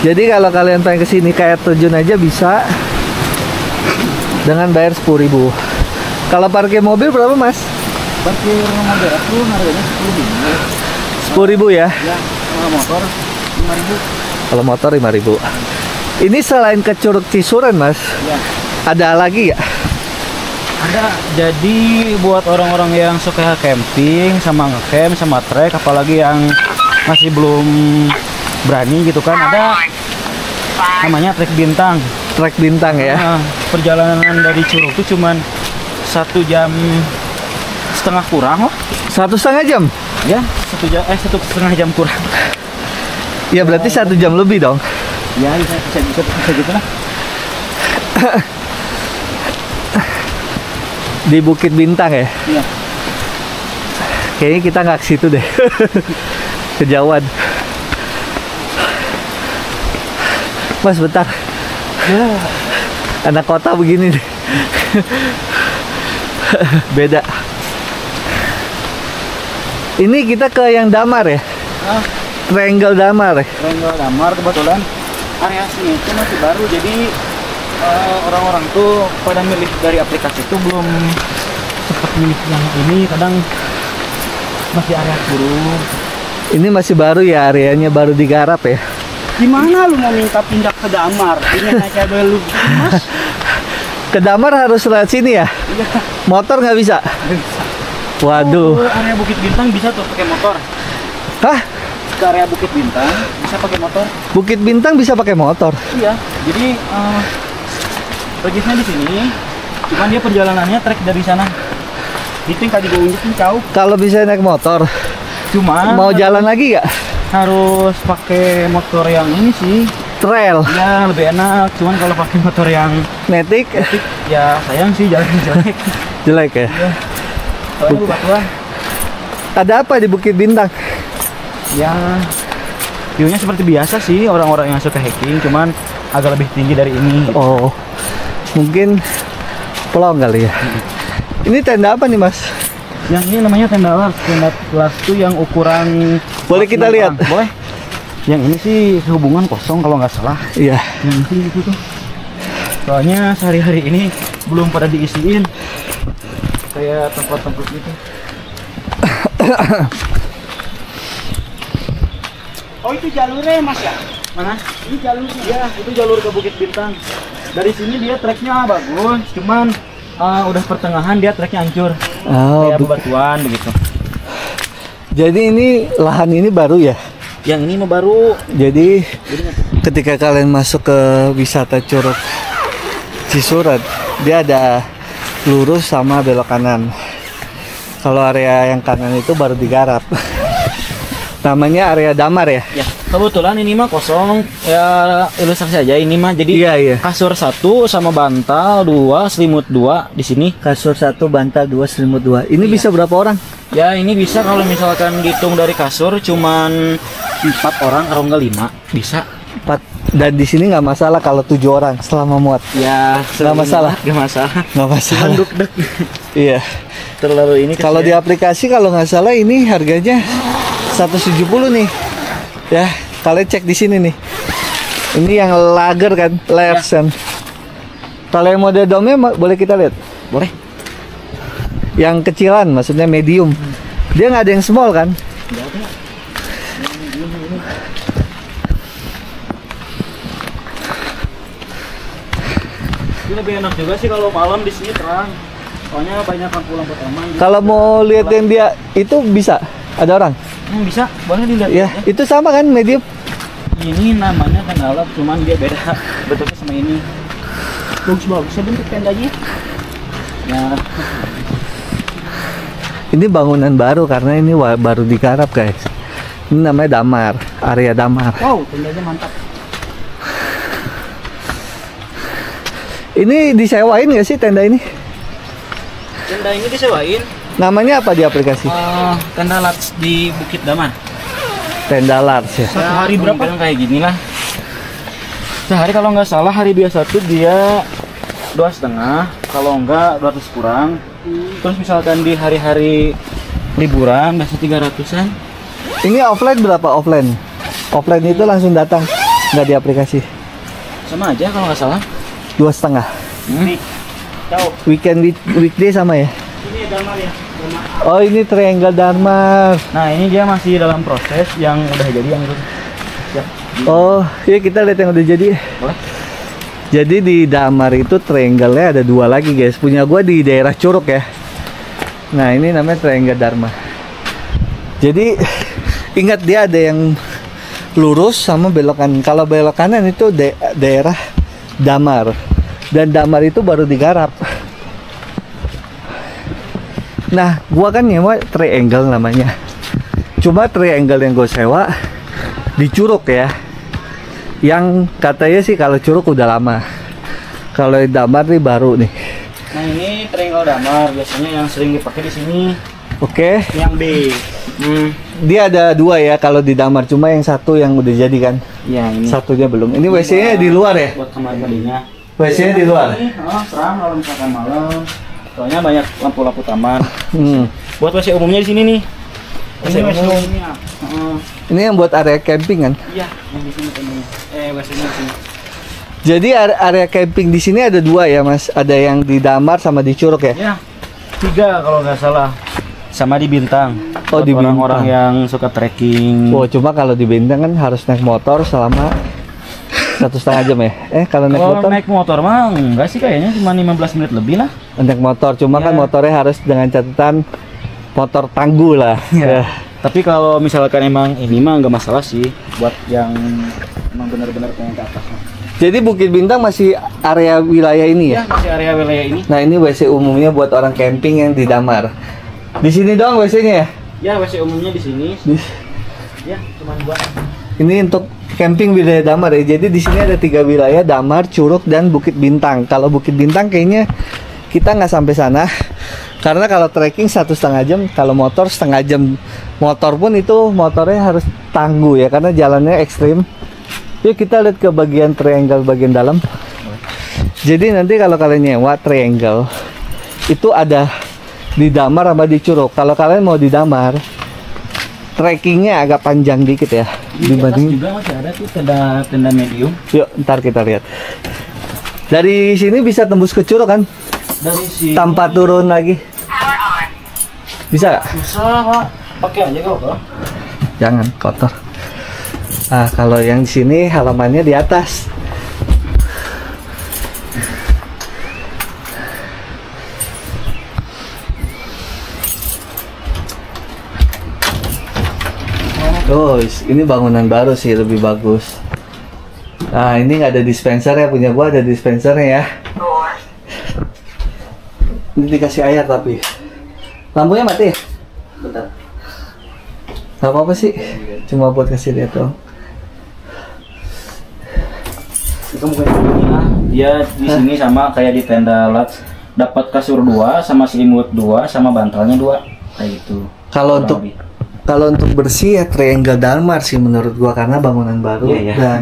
A: Jadi kalau kalian pengen kesini ke air terjun aja bisa dengan bayar 10.000. Kalau parkir mobil berapa mas?
C: Parkir mobil aku harganya
A: 10.000 ya?
C: Ya, kalau motor 5.000.
A: Kalau motor 5.000. Ini selain ke Curug Cisuren mas,
C: Ya.
A: ada lagi ya?
C: Ada. Jadi buat orang-orang yang suka camping sama ngecamp sama trek, apalagi yang masih belum berani gitu kan, ada namanya trek bintang.
A: Trek bintang ya?
C: Nah, perjalanan dari Curug itu cuman 1,5 jam kurang lah.
A: 1,5 jam?
C: Ya, 1,5 jam kurang.
A: Ya berarti 1 jam lebih dong.
C: Ya, bisa gitu lah.
A: Di Bukit Bintang ya?
C: Iya.
A: Kayaknya kita nggak ke situ deh. Kejauhan. Mas bentar.
C: Ya.
A: Anak kota begini deh. Beda. Ini kita ke yang Damar ya? Triangle Damar ya?
C: Triangle Damar kebetulan area sini itu masih baru, jadi orang-orang tuh pada milih dari aplikasi itu belum sempat milih yang ini, kadang masih area burung.
A: Ini masih baru ya, areanya baru digarap ya?
C: Gimana lu mau minta pindah ke Damar? Ini aja dulu, Mas.
A: Ke Damar harus lewat sini ya?
C: Iya.
A: Motor nggak bisa? Waduh.
C: Ke area Bukit Bintang bisa tuh pakai motor.
A: Hah?
C: Ke area Bukit Bintang bisa pakai motor.
A: Bukit Bintang bisa pakai motor?
C: Iya. Jadi regisnya di sini. Cuman dia perjalanannya trek dari sana. Itu yang tadi gue unjukin kau.
A: Kalau bisa naik motor,
C: Cuma
A: mau jalan lagi nggak?
C: harus pakai motor yang ini sih.
A: Trail,
C: Ya lebih enak. Cuman kalau pakai motor yang
A: Matic,
C: ya sayang sih jalan jelek.
A: jelek ya?
C: Soalnya bebatuan.
A: Ada apa di Bukit Bintang?
C: Ya view-nya seperti biasa sih orang-orang yang suka hiking, cuman agak lebih tinggi dari ini.
A: Oh, mungkin pulau kali ya? Ini tenda apa nih mas?
C: Yang ini namanya tenda lars. Tenda lars itu yang ukuran.
A: Boleh kita lihat?
C: Boleh. Yang ini sih sehubungan kosong kalau nggak salah.
A: Iya.
C: Yang ini itu tuh. Soalnya sehari-hari ini belum pada diisiin. Kayak tempat-tempat gitu. Oh itu jalurnya mas ya? Mana? Ini jalurnya. Ya itu jalur ke Bukit Bintang. Dari sini dia treknya bagus, cuman udah pertengahan dia treknya hancur.
A: Oh,
C: Kayak bebatuan begitu.
A: jadi ini lahan ini baru ya?
C: Yang ini mah baru.
A: Jadi ketika kalian masuk ke wisata Curug Cisurat, dia ada lurus sama belok kanan. Kalau area yang kanan itu baru digarap. Namanya area Damar ya?
C: Ya, kebetulan ini mah kosong. Ya ilustrasi aja ini mah. Jadi
A: Iya, iya.
C: kasur 1 sama bantal 2, selimut 2 di sini.
A: Kasur 1, bantal 2, selimut 2. Ini
C: Iya.
A: bisa berapa orang?
C: Ya ini bisa kalau misalkan dihitung dari kasur cuman 4 orang kalau enggak 5 bisa.
A: 4. Dan di sini nggak masalah kalau 7 orang selama muat.
C: Ya
A: Nggak masalah.
C: Nggak masalah.
A: Nggak masalah.
C: Cuman duk-duk.
A: Iya.
C: Terlalu ini
A: Kalau di aplikasi kalau nggak salah ini harganya 170 nih. Ya, kalian cek di sini nih. Ini yang lager kan, Larsen. Kalau yang mode domnya boleh kita lihat?
C: boleh.
A: Yang kecilan, maksudnya medium. Dia nggak ada yang small kan?
C: Nggak ada. Ini lebih enak juga sih kalau malam di sini terang. Soalnya banyak lampu-lampu taman.
A: Kalau mau lihat yang dia itu bisa, ada orang.
C: Bisa, boleh dilihat.
A: Ya, itu sama kan medium.
C: Ini namanya tenda lap, cuman dia beda bentuknya sama ini. Bagus-bagus ya bentuk tendanya. Ya,
A: Ini bangunan baru karena ini baru digarap guys. Ini namanya Damar, area Damar.
C: wow, tendanya mantap.
A: Ini disewain nggak sih tenda ini?
C: Tenda ini disewain.
A: Namanya apa di aplikasi?
C: Tenda Lats di Bukit Damar.
A: Tenda Lars ya.
C: Satu hari berapa? Kayak gini lah. Sehari kalau nggak salah hari biasa tuh dia 2,5. Kalau nggak 200 kurang. Terus misalkan di hari-hari liburan biasa 300-an.
A: Ini offline berapa offline? Offline itu langsung datang, nggak di aplikasi.
C: Sama aja kalau nggak salah.
A: 2,5.
C: Nih, tahu.
A: Weekday sama ya?
C: Ini Damar ya. Damar.
A: Oh ini Triangle Damar.
C: Nah ini dia masih dalam proses yang udah jadi yang itu. Ya.
A: Oh iya kita lihat yang udah jadi.
C: Boleh.
A: Jadi di Damar itu triangle-nya ada 2 lagi guys. Punya gua di daerah Curug ya. Nah ini namanya Triangle Dharma. Jadi ingat dia ada yang lurus sama belokan. Kalau belok kanan itu daerah Damar. Dan Damar itu baru digarap. Nah gua kan nyewa triangle namanya. Cuma triangle yang gue sewa di Curug ya. Yang katanya sih kalau Curug udah lama. Kalau Damar nih baru nih.
C: Nah ini Triangle Damar biasanya yang sering dipakai di sini.
A: Oke.
C: Yang B.
A: Dia ada 2 ya kalau di Damar, cuma yang satu yang udah jadi kan.
C: Ya ini.
A: Satunya belum. Ini WC-nya di luar ya?
C: Buat kamar mandinya.
A: WC-nya di luar.
C: Ini terang kalau misalkan malam. Soalnya banyak lampu-lampu taman.
A: Hmm.
C: Buat WC umumnya di sini nih.
A: WC umum.
C: umumnya.
A: Ini yang buat area camping kan?
C: Iya, yang di sini temennya. WC-nya di sini.
A: Jadi area camping di sini ada 2 ya Mas. Ada yang di Damar sama di Curug ya?
C: Ya, 3 kalau nggak salah. Sama di Bintang.
A: Oh,
C: Buat
A: di
C: orang-orang
A: Bintang.
C: yang suka trekking.
A: Oh, cuma kalau di Bintang kan harus naik motor selama 1,5 jam ya. Kalau naik
C: Kalau
A: motor,
C: naik motor mah enggak sih, kayaknya cuma 15 menit lebih lah.
A: naik motor. Cuma kan
C: Ya.
A: motornya harus dengan catatan motor tangguh lah. Ya.
C: Tapi kalau misalkan emang ini mah nggak masalah sih buat yang emang benar-benar pengen ke atas.
A: Jadi Bukit Bintang masih area wilayah ini ya.
C: Ya, masih area wilayah ini.
A: Nah, ini WC umumnya buat orang camping yang di Damar. Di sini doang WC-nya ya.
C: Ya, WC umumnya di sini. Ya, cuma buat.
A: Ini untuk camping wilayah Damar ya. Jadi di sini ada 3 wilayah, Damar, Curug, dan Bukit Bintang. Kalau Bukit Bintang kayaknya kita nggak sampai sana. Karena kalau trekking 1,5 jam, kalau motor 1,5 jam. Motor pun itu motornya harus tangguh ya, karena jalannya ekstrim. Yuk kita lihat ke bagian triangle bagian dalam. Jadi nanti kalau kalian nyewa triangle, itu ada di Damar sama di Curug. Kalau kalian mau di Damar, trekkingnya agak panjang dikit ya
C: Di atas
A: dibanding.
C: juga masih ada tuh tenda medium.
A: Yuk ntar kita lihat. Dari sini bisa tembus ke Curug kan?
C: Dari sini
A: Tanpa turun lagi. Bisa nggak?
C: susah, Pak. Pakai aja kok.
A: Jangan kotor. Nah, kalau yang di sini halamannya di atas. Oh, ini bangunan baru sih, lebih bagus. Nah, ini nggak ada dispenser ya, punya gua ada dispensernya ya. Ini dikasih air tapi lampunya mati ya?
C: Bentar.
A: Gak apa-apa sih, cuma buat kasih lihat dong.
C: Itu mungkin dia di sini sama kayak di tenda Lats, dapat kasur 2 sama selimut 2 sama bantalnya 2 kayak gitu.
A: Kalau
C: Kurang
A: untuk
C: lebih.
A: kalau untuk bersih ya Triangle Damar sih menurut gua, karena bangunan baru.
C: Iya, iya.
A: Dan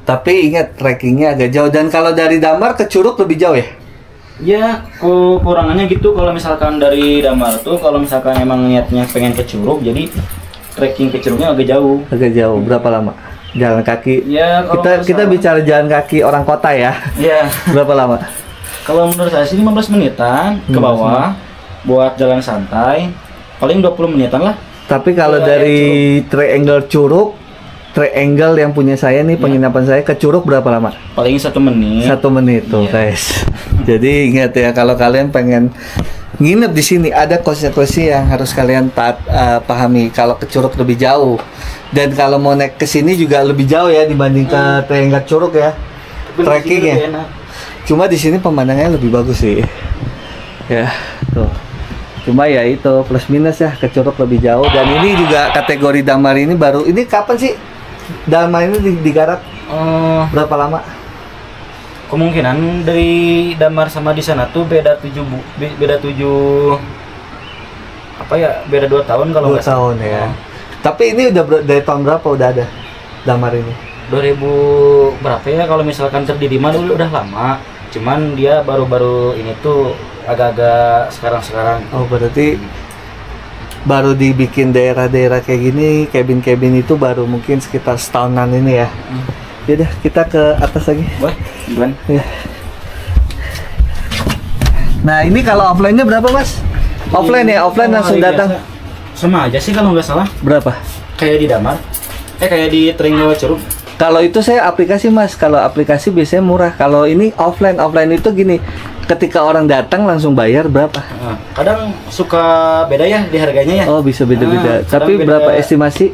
A: tapi ingat trekkingnya agak jauh, dan kalau dari Damar ke Curug lebih jauh ya.
C: Ya, kekurangannya gitu kalau misalkan dari Damar tuh kalau misalkan emang niatnya pengen ke Curug, jadi trekking ke Curugnya agak jauh.
A: Agak jauh. Berapa lama? Jalan kaki.
C: Ya, kalau
A: Kita
C: nggak
A: bicara jalan kaki orang kota ya.
C: Ya,
A: Berapa lama?
C: kalau menurut saya sih 15 menitan ke
A: 15
C: bawah buat jalan santai. Paling 20 menitan lah.
A: Tapi kalau
C: Ke
A: dari Triangle Curug, Triangle yang punya saya nih, penginapan saya ke Curug berapa lama?
C: Paling 1 menit.
A: 1 menit tuh,
C: Iya.
A: guys. Jadi ingat ya, kalau kalian pengen nginep di sini ada konsekuensi yang harus kalian pahami. Kalau ke Curug lebih jauh, dan kalau mau naik ke sini juga lebih jauh ya dibanding ke Triangle Curug ya.
C: Tapi di sini
A: Trekking ya.
C: lebih enak.
A: Cuma di sini pemandangannya lebih bagus sih. Ya, tuh. Cuma ya itu plus minus ya, ke Curug lebih jauh. Dan ini juga kategori Damar ini baru. Ini kapan sih Damar ini digarap? Berapa lama?
C: Kemungkinan dari Damar sama di sana tuh beda 7 apa ya, beda 2 tahun kalau
A: 2
C: nggak salah.
A: tahun ya. Tapi ini udah dari tahun berapa udah ada Damar ini?
C: 2000 berapa ya, kalau misalkan terdiri mah dulu udah lama, cuman dia baru-baru ini tuh agak-agak sekarang-sekarang.
A: Oh, berarti baru dibikin daerah-daerah kayak gini, cabin-cabin itu baru mungkin sekitar setahunan ini ya. Yaudah, kita ke atas lagi.
C: Boleh, gimana?
A: Ya. Nah, ini kalau offline-nya berapa, Mas? Offline ya, offline
C: Kalau
A: langsung
C: hari
A: datang.
C: biasa, sama aja sih kalau nggak salah,
A: Berapa?
C: kayak di Damar, kayak di Triangle Curug.
A: Kalau itu saya aplikasi, Mas. Kalau aplikasi biasanya murah. Kalau ini offline, offline itu gini, ketika orang datang langsung bayar berapa?
C: Nah, kadang suka beda ya di harganya ya.
A: Oh, bisa beda-beda.
C: Ah,
A: Tapi
C: kadang
A: berapa
C: beda.
A: estimasi?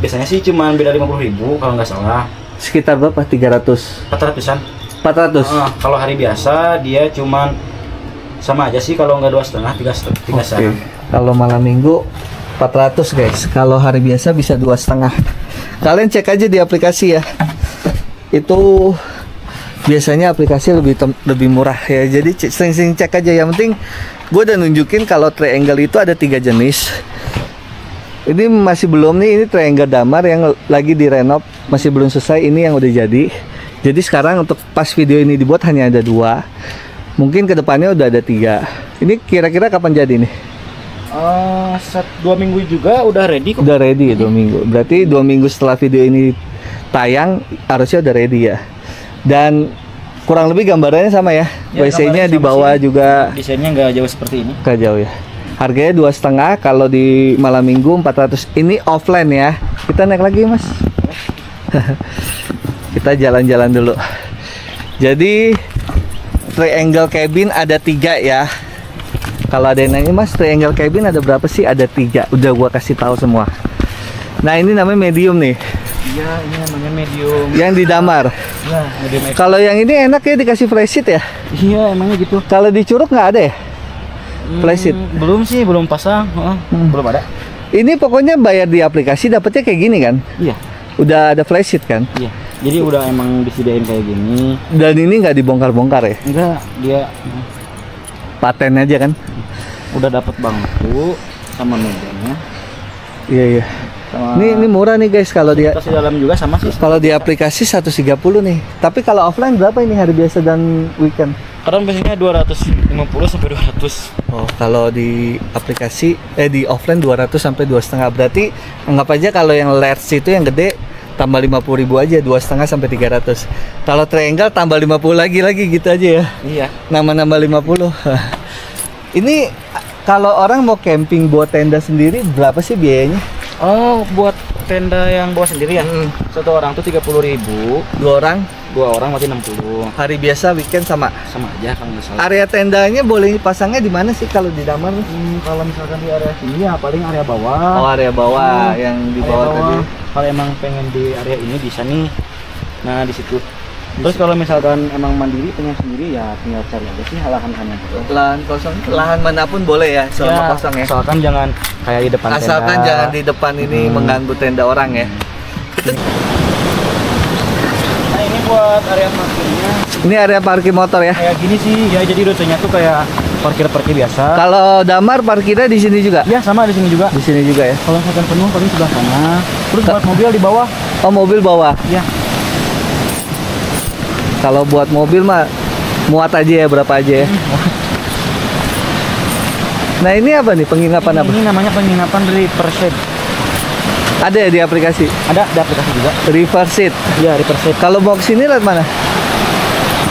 C: Biasanya sih cuma beda 50.000 kalau nggak salah.
A: Sekitar berapa? 300.
C: 400-an.
A: 400.
C: Kalau hari biasa dia cuman sama aja sih, kalau nggak 2,5, 3
A: Oke.
C: setengah.
A: Kalau malam minggu 400, guys. Kalau hari biasa bisa 2,5. Kalian cek aja di aplikasi ya. Itu biasanya aplikasi lebih murah ya. Jadi sering-sering cek aja. Yang penting gue udah nunjukin kalau Triangle itu ada 3 jenis. Ini masih belum nih, ini Triangle Damar yang lagi direnov, masih belum selesai. Ini yang udah jadi. Jadi sekarang untuk pas video ini dibuat hanya ada 2. Mungkin kedepannya udah ada 3. Ini kira-kira kapan jadi nih?
C: 2 minggu juga udah ready kok.
A: Udah ready ya 2 minggu. Berarti 2 minggu setelah video ini tayang harusnya udah ready ya. Dan kurang lebih gambarannya sama ya.
C: Ya,
A: WC-nya
C: gambarnya
A: di
C: sama
A: bawah
C: sih.
A: juga
C: Desainnya nggak jauh seperti ini.
A: gak jauh ya. Harganya 2,5, kalau di malam minggu 400. Ini offline ya. Kita naik lagi mas. Kita jalan-jalan dulu. Jadi triangle cabin ada 3 ya. Kalau ada yang nanya mas, triangle cabin ada berapa sih? Ada 3. Udah gua kasih tahu semua. Nah ini namanya medium nih.
C: Iya, ini namanya medium.
A: Yang di damar.
C: Ya, medium.
A: Kalau yang ini enak ya dikasih flysheet ya.
C: Iya, emangnya gitu.
A: Kalau di Curug nggak ada ya? Flysheet.
C: Belum sih, belum pasang. Belum ada.
A: Ini pokoknya bayar di aplikasi dapetnya kayak gini kan?
C: Iya.
A: Udah ada flysheet kan?
C: Iya. Jadi udah emang disediain kayak gini.
A: Dan ini nggak dibongkar-bongkar ya?
C: Enggak, dia
A: Paten aja kan?
C: udah dapat bangku sama mejanya.
A: Iya iya.
C: Sama
A: Ini murah nih guys kalau dia.
C: tas di dalam juga sama sih.
A: Kalau di aplikasi 130 nih. Tapi kalau offline berapa ini hari biasa dan weekend?
C: Kadang biasanya 250 sampai 200.
A: Oh, kalau di aplikasi di offline 200 sampai 2,5. Berarti anggap aja kalau yang large itu yang gede tambah 50.000 aja, 2,5 sampai 300. Kalau triangle tambah 50 lagi gitu aja ya.
C: Iya.
A: Nambah 50. Ini kalau orang mau camping buat tenda sendiri berapa sih biayanya?
C: Oh, buat tenda yang bawa sendiri ya? Satu orang tuh 30.000.
A: 2 orang?
C: 2 orang masih 60.
A: Hari biasa weekend sama.
C: Sama aja kalau nggak salah.
A: Area tendanya boleh pasangnya di mana sih kalau di Damar?
C: Kalau misalkan di area sini ya paling area bawah.
A: Oh, area bawah yang di
C: Area
A: bawah tadi.
C: Kalau emang pengen di area ini bisa nih. Nah, di situ. Terus kalau misalkan emang mandiri pengen sendiri ya tinggal cari aja sih lahan-lahan yang kosong.
A: Lahan kosong, lahan manapun boleh ya, selama kosong ya.
C: Asalkan jangan kayak di depan
A: Asalkan
C: tenda.
A: jangan di depan ini mengganggu tenda orang ya.
C: Nah, ini buat area parkirnya.
A: Ini area parkir motor ya.
C: Kayak gini sih, ya jadi rutenya tuh kayak parkir biasa.
A: Kalau Damar parkirnya di sini juga.
C: Ya sama di sini juga.
A: Di sini juga ya.
C: Kalau misalkan penuh paling sebelah sana. Terus buat mobil di bawah.
A: Oh, mobil bawah.
C: Ya.
A: Kalau buat mobil mah muat aja ya, berapa aja ya. Nah, ini apa nih? Penginapan apa?
C: Ini namanya penginapan Riverside.
A: Ada ya di aplikasi?
C: Ada aplikasi juga.
A: Riverside.
C: Ya, Riverside.
A: Kalau mau kesini lewat mana?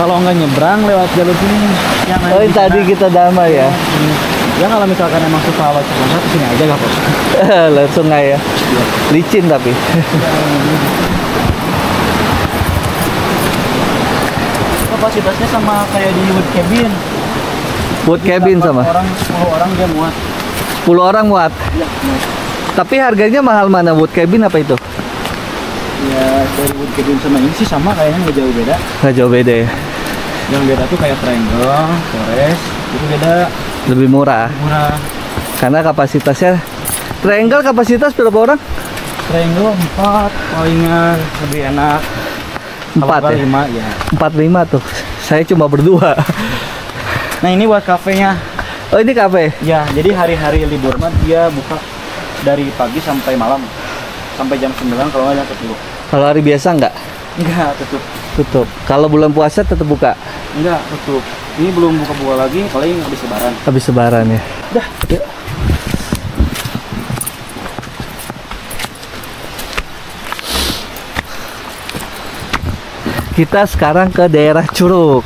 C: Kalau nggak nyebrang lewat jalur sini. Yang
A: Oh, yang tadi kita Damar ya.
C: Ya kalau misalkan emang suka lewat sana, kesini aja gak apa-apa.
A: Lewat sungai ya. Licin tapi.
C: Kapasitasnya sama kayak di wood cabin.
A: Wood cabin sama.
C: 10 orang dia muat.
A: 10 orang muat.
C: Iya, muat.
A: Tapi harganya mahal mana, wood cabin apa itu?
C: Ya dari wood cabin sama ini sih sama kayaknya, nggak jauh beda.
A: Nggak jauh beda ya.
C: Yang beda tuh kayak triangle, forest, itu beda.
A: Lebih murah.
C: Murah.
A: Karena kapasitasnya. Triangle kapasitas berapa orang?
C: Triangle 4 palingan lebih enak.
A: 4 ya?
C: 5 ya.
A: 4-5 tuh. Saya cuma berdua.
C: Nah ini buat kafenya.
A: Oh, ini kafe.
C: Ya jadi hari-hari libur mah dia buka dari pagi sampai malam. Sampai jam 9 kalau nggak jam 10.
A: Kalau hari biasa nggak?
C: Enggak, tutup.
A: Tutup. Kalau bulan puasa tetap buka.
C: Enggak, tutup. Ini belum buka-buka lagi, paling habis lebaran.
A: Habis lebaran ya.
C: Dah.
A: Yuk. Kita sekarang ke daerah Curug.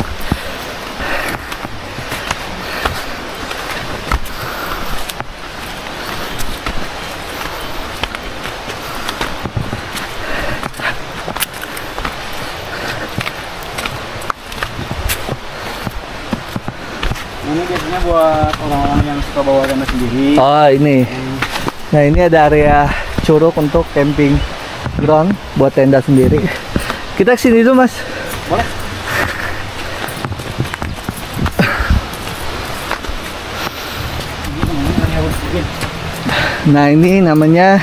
C: Ini biasanya buat orang-orang yang suka bawa tenda sendiri.
A: Oh, ini. Nah, ini ada area Curug untuk camping ground buat tenda sendiri. Kita kesini dulu, Mas.
C: Boleh.
A: Nah, ini namanya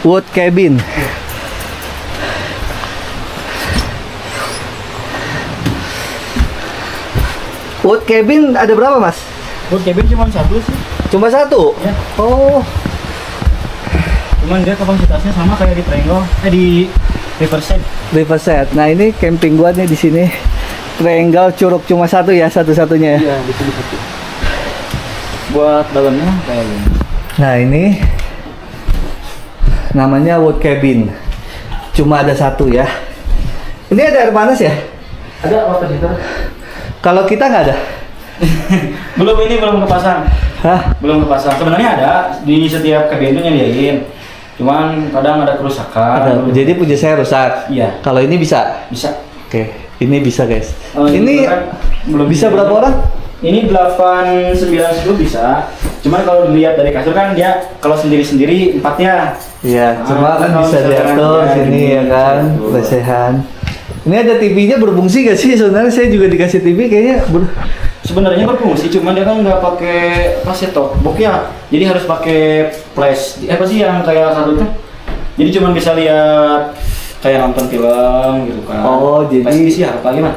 A: wood cabin. Wood cabin ada berapa, Mas?
C: Wood cabin cuma satu sih.
A: Cuma satu?
C: Ya.
A: Oh,
C: Cuman dia kapasitasnya sama kayak di Triangle, di Riverside.
A: Riverside. Nah, ini camping gua nih di sini. Triangle Curug cuma satu ya, satu-satunya ya.
C: Iya, di sini satu. Buat dalamnya kayak gini.
A: Nah, ini namanya wood cabin. Cuma ada satu ya. Ini ada air panas ya?
C: Ada water heater.
A: Kalau kita nggak ada.
C: Belum, ini belum kepasang.
A: Hah?
C: Belum kepasang. Sebenarnya ada di setiap kabin itu nyediain. Cuman kadang ada kerusakan.
A: Jadi punya saya rusak.
C: Iya.
A: Kalau ini bisa.
C: Bisa.
A: Oke, ini bisa guys.
C: Ini
A: Ini
C: kan belum
A: bisa berapa orang?
C: Ini 8, 9, 10 bisa. Cuman kalau dilihat dari kasur kan dia kalau sendiri-sendiri 4-nya.
A: Iya, cuma kan
C: kalau
A: bisa
C: misalkan
A: diatur
C: ya,
A: sini
C: gini,
A: ya kan,
C: betul.
A: lesehan. Ini ada TV-nya berfungsi gak sih? Sebenarnya saya juga dikasih TV kayaknya
C: Sebenarnya berfungsi, cuman dia kan nggak pakai set top box ya. Jadi harus pakai flash. Apa sih yang kayak satu tuh? Jadi cuman bisa lihat kayak nonton film gitu kan.
A: Oh, jadi
C: Flash sih apa gimana?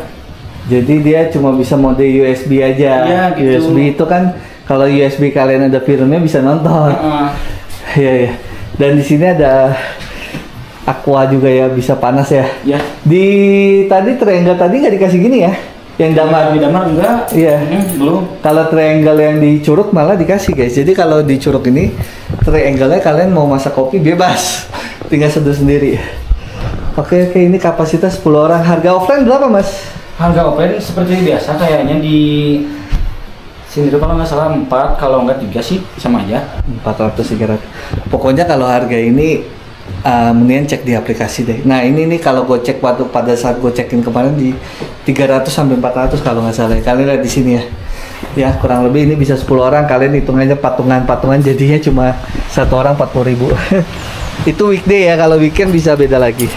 A: jadi dia cuma bisa mode USB aja.
C: Iya, gitu.
A: USB itu kan kalau USB kalian ada filmnya bisa nonton. Iya ya. Dan di sini ada aqua juga ya, bisa panas ya.
C: Ya.
A: Di tadi triangle tadi nggak dikasih gini ya? Yang damar.
C: Di damar enggak?
A: Iya.
C: Belum.
A: Kalau triangle yang di Curug malah dikasih guys. Jadi kalau di Curug ini triangle-nya kalian mau masak kopi bebas, tinggal seduh sendiri. Oke, ini kapasitas 10 orang. Harga offline berapa mas?
C: Harga offline seperti biasa kayaknya di sini tuh kalau nggak salah 4, kalau nggak 3 sih sama aja.
A: 400 300. Pokoknya kalau harga ini mendingan cek di aplikasi deh. Nah ini nih kalau gue cek waktu pada saat gue cekin kemarin di 300 sampai 400 kalau nggak salah. Kalian lihat di sini ya. Ya kurang lebih ini bisa 10 orang. Kalian hitung aja patungan jadinya cuma satu orang 40.000. Itu weekday ya. Kalau weekend bisa beda lagi.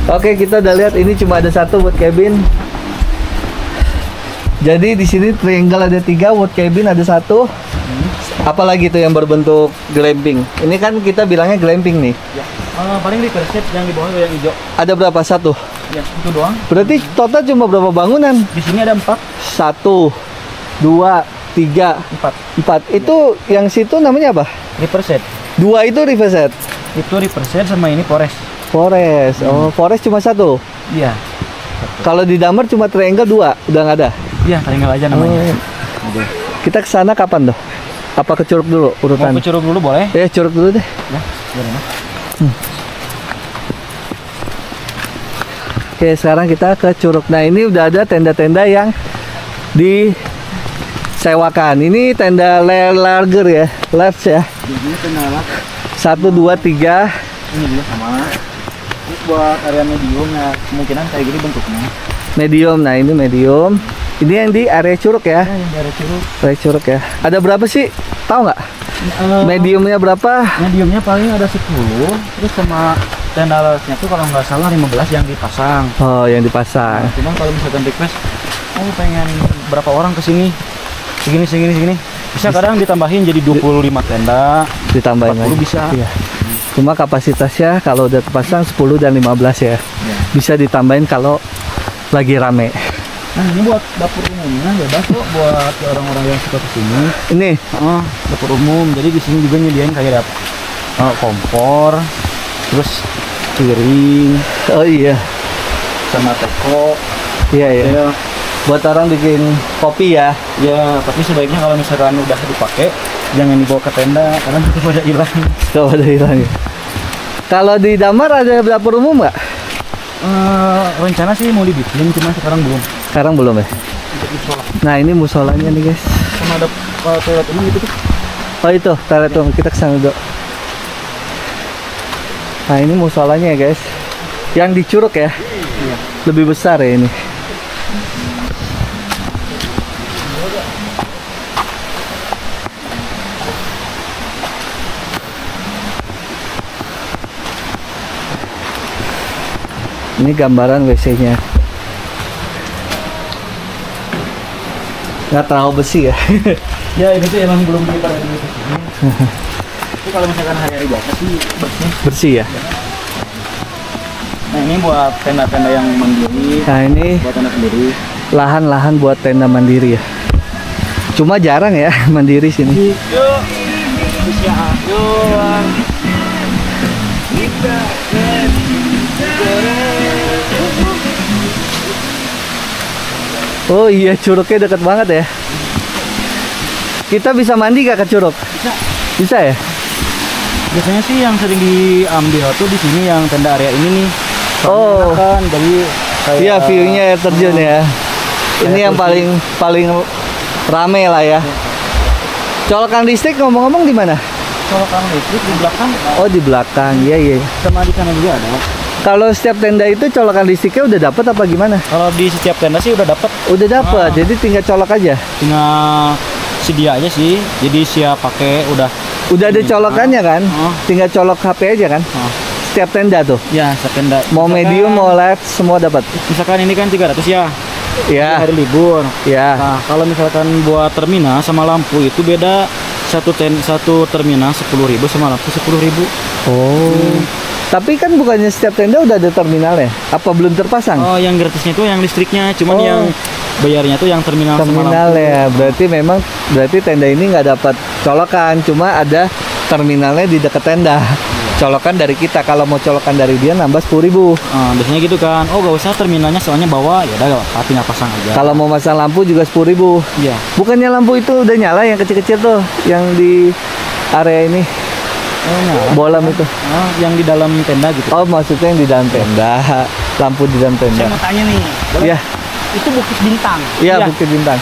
A: Oke, kita udah lihat ini cuma ada satu buat cabin. Jadi di sini triangle ada 3, wood cabin ada 1. Apalagi itu yang berbentuk glamping. Ini kan kita bilangnya glamping nih.
C: Ya. Paling reverse yang di bawah yang hijau.
A: Ada berapa? 1.
C: Ya, itu doang.
A: Berarti total cuma berapa bangunan?
C: Di sini ada 4.
A: 1, 2, 3, 4. Itu yang situ namanya apa?
C: Reverse
A: 2 itu reverse set.
C: itu reverse sama ini forest.
A: Forest. Oh, forest cuma 1.
C: Iya.
A: Kalau di Damar cuma triangle 2, udah nggak ada.
C: Iya, triangle aja namanya.
A: Oh. Kita ke sana kapan tuh? Apa ke Curug dulu
C: Mau
A: urutan?
C: ke Curug dulu boleh?
A: Ya, Curug dulu deh.
C: Ya, boleh.
A: Oke, sekarang kita ke Curug. Nah, ini udah ada tenda-tenda yang disewakan. Ini tenda larger ya, large ya.
C: Ini kenalan
A: 1, 2, 3.
C: ini juga sama. Ini buat area medium ya, kemungkinan kayak gini bentuknya.
A: Medium. Nah, ini medium. Ini yang di area Curug ya.
C: Nah, yang dari Curug.
A: Area Curug ya. Ada berapa sih? Tahu nggak? Mediumnya berapa?
C: Mediumnya paling ada 10, terus sama tenda large-nya tuh kalau nggak salah 15 yang dipasang.
A: Oh, yang dipasang.
C: Nah, cuman kalau misalkan request, pengen berapa orang ke sini? Segini. Bisa kadang ditambahin jadi 25 tenda.
A: Ditambahin
C: 40
A: lagi.
C: bisa.
A: Iya. Cuma kapasitasnya kalau udah terpasang 10 dan 15 ya.
C: Ya.
A: Bisa ditambahin kalau lagi rame.
C: Nah, ini buat dapur umumnya bebas kok buat orang-orang yang suka kesini.
A: Ini
C: Dapur umum. Jadi di sini juga nyediain kayak kompor, terus piring,
A: oh iya.
C: sama teko.
A: Iya ya.
C: Ya,
A: Buat orang bikin kopi ya.
C: ya, tapi sebaiknya kalau misalkan udah dipakai jangan dibawa ke tenda karena itu pada hilang.
A: Kalau ada hilang ya. Kalau di Damar ada dapur umum nggak?
C: Rencana sih mau dibikin, cuma sekarang belum.
A: Sekarang belum ya.
C: Untuk musola.
A: Nah ini musolanya nih guys.
C: Sama ada toilet umum gitu tuh.
A: Oh itu toilet umum, kita kesana dulu. Nah ini musolanya ya guys. Yang di Curug ya.
C: Iya.
A: Lebih besar ya ini. Ini gambaran WC-nya. Nggak terlalu besi ya.
C: Ya ini tuh emang belum kita di sini. Tapi kalau misalkan hari-hari biasa sih bersih.
A: Bersih ya.
C: Nah ini buat tenda-tenda yang mandiri.
A: Nah ini
C: Buat tenda sendiri.
A: lahan-lahan buat tenda mandiri ya. Cuma jarang ya mandiri sini.
C: Yuk. Bisa. Yuk. Kita
A: Oh iya, Curugnya deket banget ya. Kita bisa mandi gak ke Curug?
C: bisa.
A: Bisa ya?
C: Biasanya sih yang sering diambil tuh di sini yang tenda area ini nih.
A: Oh.
C: Kan dari kayak
A: Iya, view-nya air terjun ya. Ini yang paling rame lah ya. Colokan listrik ngomong-ngomong di mana?
C: Colokan listrik di belakang.
A: Oh, di belakang. Iya, iya.
C: Sama di sana juga ada.
A: Kalau setiap tenda itu colokan listriknya udah dapat apa gimana?
C: Kalau di setiap tenda sih udah dapat.
A: Udah dapat. Jadi tinggal colok aja.
C: Tinggal sedia aja sih. Jadi siap pakai udah.
A: Udah ada colokannya kan? Tinggal colok HP aja kan? Setiap tenda tuh.
C: Ya, setiap tenda.
A: Mau medium, mau light, semua dapat.
C: Misalkan ini kan 300 ya.
A: Iya.
C: Hari libur.
A: Iya.
C: Nah, kalau misalkan buat terminal sama lampu itu beda. Satu terminal 10.000 sama lampu 10.000.
A: Oh. Tapi kan bukannya setiap tenda udah ada terminalnya? Apa belum terpasang?
C: Oh, yang gratisnya itu yang listriknya, cuman yang bayarnya tuh yang terminal sama
A: Terminal
C: lampu.
A: ya. Berarti tenda ini nggak dapat colokan, cuma ada terminalnya di dekat tenda. Colokan dari kita. Kalau mau colokan dari dia nambah 10.000.
C: Biasanya gitu kan. Oh, gak usah terminalnya soalnya bawa, ya udah tinggal pasang aja.
A: Kalau mau masang lampu juga 10.000.
C: Iya.
A: Bukannya lampu itu udah nyala yang kecil-kecil tuh, yang di area ini,
C: nyala.
A: bolam itu.
C: Yang di dalam tenda gitu.
A: Oh, maksudnya yang di dalam tenda, lampu di dalam tenda.
C: Saya mau tanya nih,
A: Iya,
C: itu Bukit Bintang.
A: iya Bukit Bintang.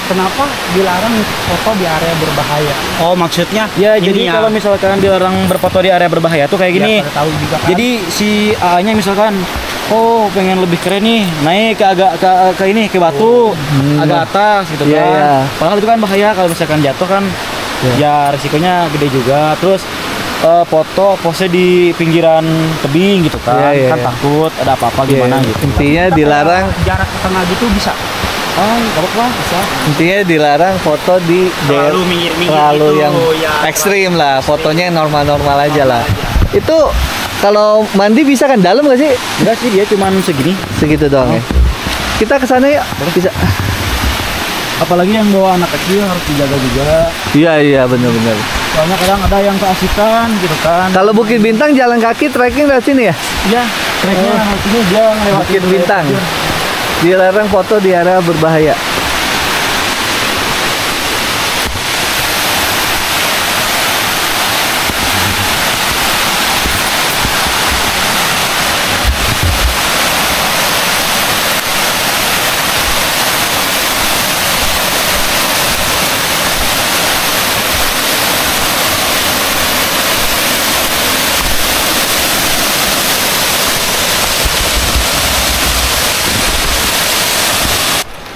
C: Kenapa dilarang foto di area berbahaya? Oh, maksudnya? Ya, jadi kalau misalkan dilarang berfoto di area berbahaya tuh kayak gini. Tahu juga kan? Jadi si A-nya misalkan, oh pengen lebih keren nih, naik ke ini ke batu, agak atas gitu
A: Iya,
C: kan.
A: iya.
C: Padahal itu kan bahaya kalau misalkan jatuh kan, ya risikonya gede juga. Terus foto pose di pinggiran tebing gitu kan,
A: Iya, iya,
C: kan
A: iya.
C: takut ada apa-apa
A: Iya,
C: gimana gitu.
A: intinya dilarang.
C: Jarak ke tengah gitu bisa. Gak apa-apa, bisa.
A: Intinya dilarang foto di
C: Terlalu minggir-minggir
A: terlalu
C: gitu,
A: yang
C: ya,
A: ekstrim lah, fotonya yang normal-normal aja lah. Itu kalau mandi bisa kan dalam nggak sih?
C: Enggak sih, dia cuman segini.
A: Segitu doang ya. Kita ke sana ya. Bisa.
C: Apalagi yang bawa anak kecil harus dijaga juga.
A: Iya, iya, benar-benar.
C: Soalnya kadang ada yang keasikan gitu kan.
A: Kalau Bukit Bintang jalan kaki trekking dari sini ya?
C: Iya, treknya ini dia ngelewatin
A: Bukit Bintang. Dilarang foto di area berbahaya.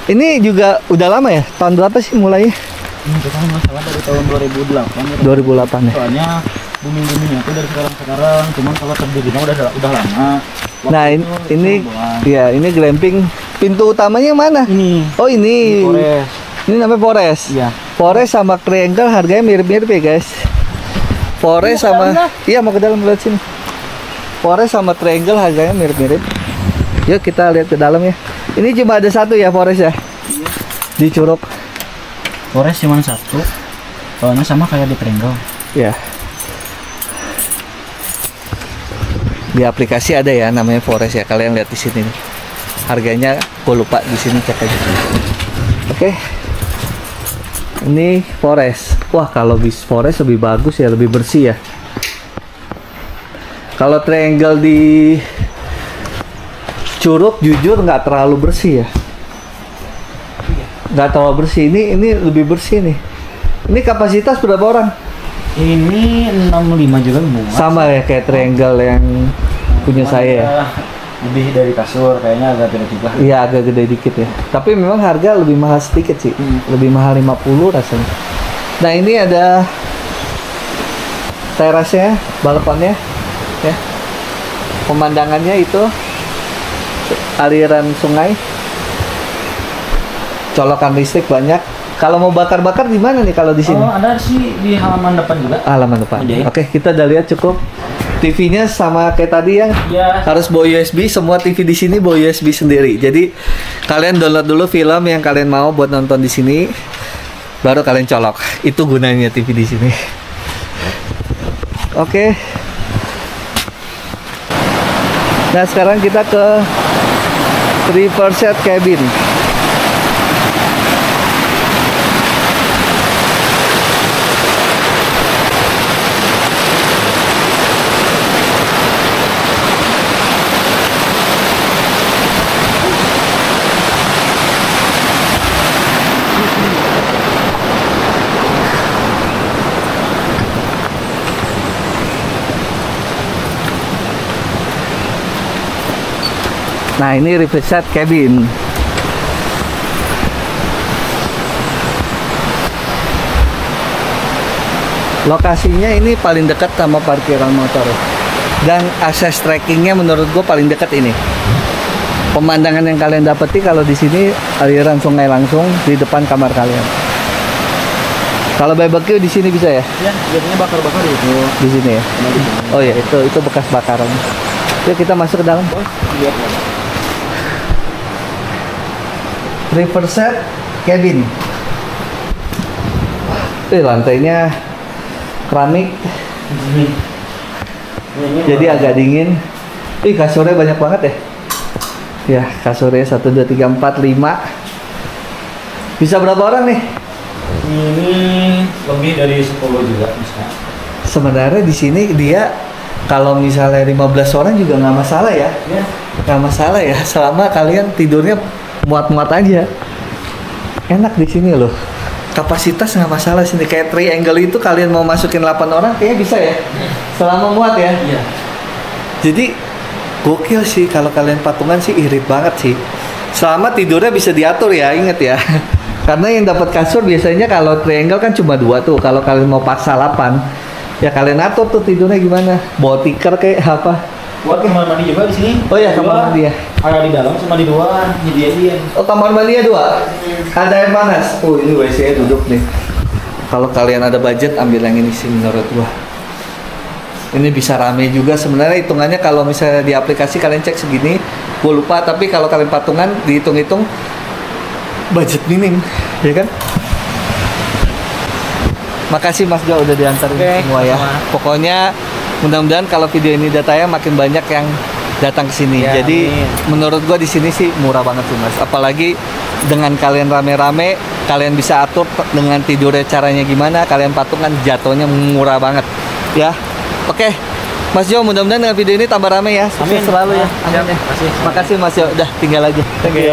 A: Ini juga udah lama ya? Tahun berapa sih mulainya?
C: Kita masalah dari tahun 2008 ya.
A: 2008 ya.
C: Soalnya booming-boomingnya tuh dari sekarang-sekarang, cuman kalau terdirinya udah lama.
A: Nah, ini glamping. Pintu utamanya mana?
C: Ini
A: Oh, ini.
C: Forest.
A: Ini namanya Forest.
C: Iya.
A: Forest sama Triangle harganya mirip-mirip ya, guys. Forest sama iya, mau ke dalam lihat sini. Forest sama Triangle harganya mirip-mirip. Yuk kita lihat ke dalam ya. Ini cuma ada satu ya Forest ya? Di Curug.
C: Forest cuma satu. Soalnya sama kayak di Triangle.
A: Ya. Di aplikasi ada ya namanya Forest ya. Kalian lihat di sini nih. Harganya gue lupa, di sini cek aja. Oke. Ini Forest. Wah, kalau bis Forest lebih bagus ya, lebih bersih ya. Kalau Triangle di Curug jujur nggak terlalu bersih ya. Nggak terlalu bersih. Ini lebih bersih nih. Ini kapasitas berapa orang?
C: Ini 65 juga muat.
A: Sama ya kayak Triangle yang punya saya ya.
C: Lebih dari kasur, kayaknya agak beda juga.
A: Iya, agak gede dikit ya. Tapi memang harga lebih mahal sedikit sih. Lebih mahal 50 rasanya. Nah, ini ada terasnya, balkonnya ya. Pemandangannya itu aliran sungai. Colokan listrik banyak. Kalau mau bakar-bakar di mana nih kalau di sini?
C: Oh, ada sih di halaman depan juga.
A: Halaman depan.
C: Ada ya?
A: Oke, kita udah lihat cukup. TV-nya sama kayak tadi yang
C: Iya.
A: harus bawa USB. Semua TV di sini bawa USB sendiri. Jadi kalian download dulu film yang kalian mau buat nonton di sini, baru kalian colok. Itu gunanya TV di sini. Oke. Nah, sekarang kita ke reverse cabin. Nah, ini reverse cabin. Lokasinya ini paling dekat sama parkiran motor. Dan akses trekkingnya menurut gue paling dekat ini. Pemandangan yang kalian dapati kalau di sini aliran sungai langsung di depan kamar kalian. Kalau barbecue di sini bisa ya?
C: Ya, biasanya bakar-bakar itu.
A: Di sini ya. Oh ya, itu bekas bakaran. Yuk kita masuk ke dalam.
C: Lihat.
A: Reverse cabin. Lantainya keramik. Jadi agak dingin. Kasurnya banyak banget ya. Ya, kasurnya 1, 2, 3, 4, 5. Bisa berapa orang nih?
C: Ini lebih dari 10 juga bisa.
A: Sebenarnya di sini dia kalau misalnya 15 orang juga nggak masalah ya.
C: Ya.
A: Nggak masalah ya, selama kalian tidurnya muat-muat aja. Enak di sini loh. Kapasitas nggak masalah sini. Kayak triangle itu kalian mau masukin 8 orang kayaknya bisa ya. Selama muat ya.
B: Iya.
A: Jadi gokil sih kalau kalian patungan sih, irit banget sih. Selama tidurnya bisa diatur ya, inget ya. Karena yang dapat kasur biasanya kalau triangle kan cuma 2 tuh. Kalau kalian mau paksa 8, ya kalian atur tuh tidurnya gimana. Bawa tikar kayak apa.
C: Buat kamar mandi juga di sini.
A: Oh ya, kamar mandi ya.
C: Ada di dalam sama di luar, nyediain.
A: Oh, kamar mandinya 2. Ada air panas. Oh, ini WC duduk nih. Kalau kalian ada budget, ambil yang ini sih menurut gua. Ini bisa rame juga sebenarnya hitungannya kalau misalnya di aplikasi kalian cek segini, gua lupa, tapi kalau kalian patungan dihitung-hitung budget minim, ya kan? Makasih Mas Jo udah diantarin semua ya. Pokoknya mudah-mudahan kalau video ini datanya makin banyak yang datang ke sini.
C: Ya,
A: jadi
C: amin.
A: menurut gua di sini sih murah banget sih Mas. Apalagi dengan kalian rame-rame, kalian bisa atur dengan tidurnya caranya gimana, kalian patungan jatuhnya murah banget. Ya. Oke. Mas Jo, mudah-mudahan dengan video ini tambah rame ya. Sukses
C: Amin.
A: selalu ya.
C: Siap.
A: Amin ya.
C: Makasih.
A: Makasih Mas Jo. Udah tinggal aja. Thank you.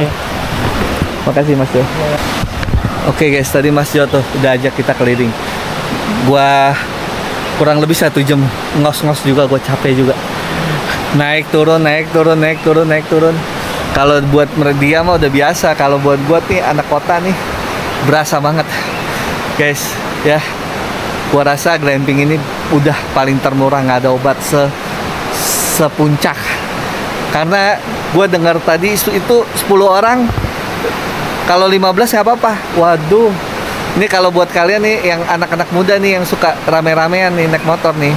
A: Makasih Mas Jo. Oke guys, tadi Mas Jo tuh udah ajak kita keliling. Gua kurang lebih 1 jam ngos-ngos juga, gua capek juga. Naik turun. Kalau buat dia mah udah biasa. Kalau buat gua nih anak kota nih berasa banget. Guys, ya. Gua rasa glamping ini udah paling termurah, nggak ada obat sepuncak. Karena gua dengar tadi itu 10 orang. Kalau 15 nggak apa-apa. Waduh. Ini kalau buat kalian nih yang anak-anak muda nih yang suka rame-ramean nih naik motor nih.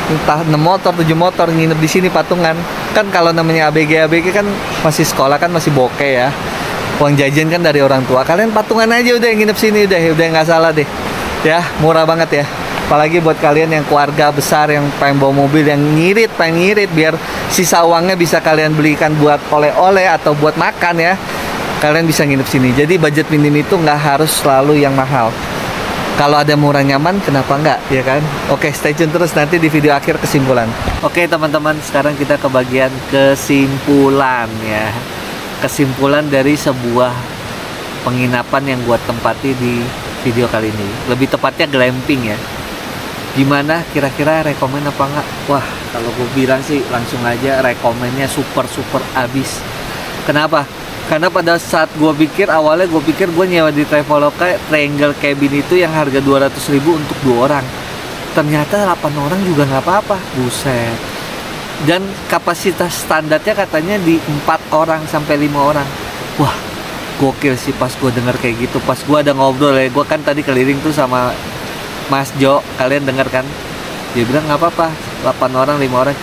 A: Entah 6 motor, 7 motor nginep di sini patungan. Kan kalau namanya ABG kan masih sekolah kan masih bokeh ya. Uang jajan kan dari orang tua. Kalian patungan aja udah yang nginep sini udah nggak salah deh. Ya, murah banget ya. Apalagi buat kalian yang keluarga besar yang pengen bawa mobil yang pengen ngirit biar sisa uangnya bisa kalian belikan buat oleh-oleh atau buat makan ya. Kalian bisa nginep sini. Jadi budget minim itu nggak harus selalu yang mahal. Kalau ada murah nyaman, kenapa nggak, ya kan? Oke, stay tune terus nanti di video akhir kesimpulan. Oke teman-teman, sekarang kita ke bagian kesimpulan ya. Kesimpulan dari sebuah penginapan yang gua tempati di video kali ini. Lebih tepatnya glamping ya. Gimana kira-kira rekomen apa nggak? Wah, kalau gue bilang sih langsung aja rekomennya super abis. Kenapa? Karena pada saat gue pikir gue nyewa di Traveloka Triangle Cabin itu yang harga 200.000 untuk 2 orang. Ternyata 8 orang juga nggak apa-apa. Buset. Dan kapasitas standarnya katanya di 4 orang sampai 5 orang. Wah, gokil sih pas gue denger kayak gitu. Pas gue ada ngobrol ya, gue kan tadi keliling tuh sama Mas Jo, kalian denger kan? Dia bilang nggak apa-apa, 8 orang, 5 orang.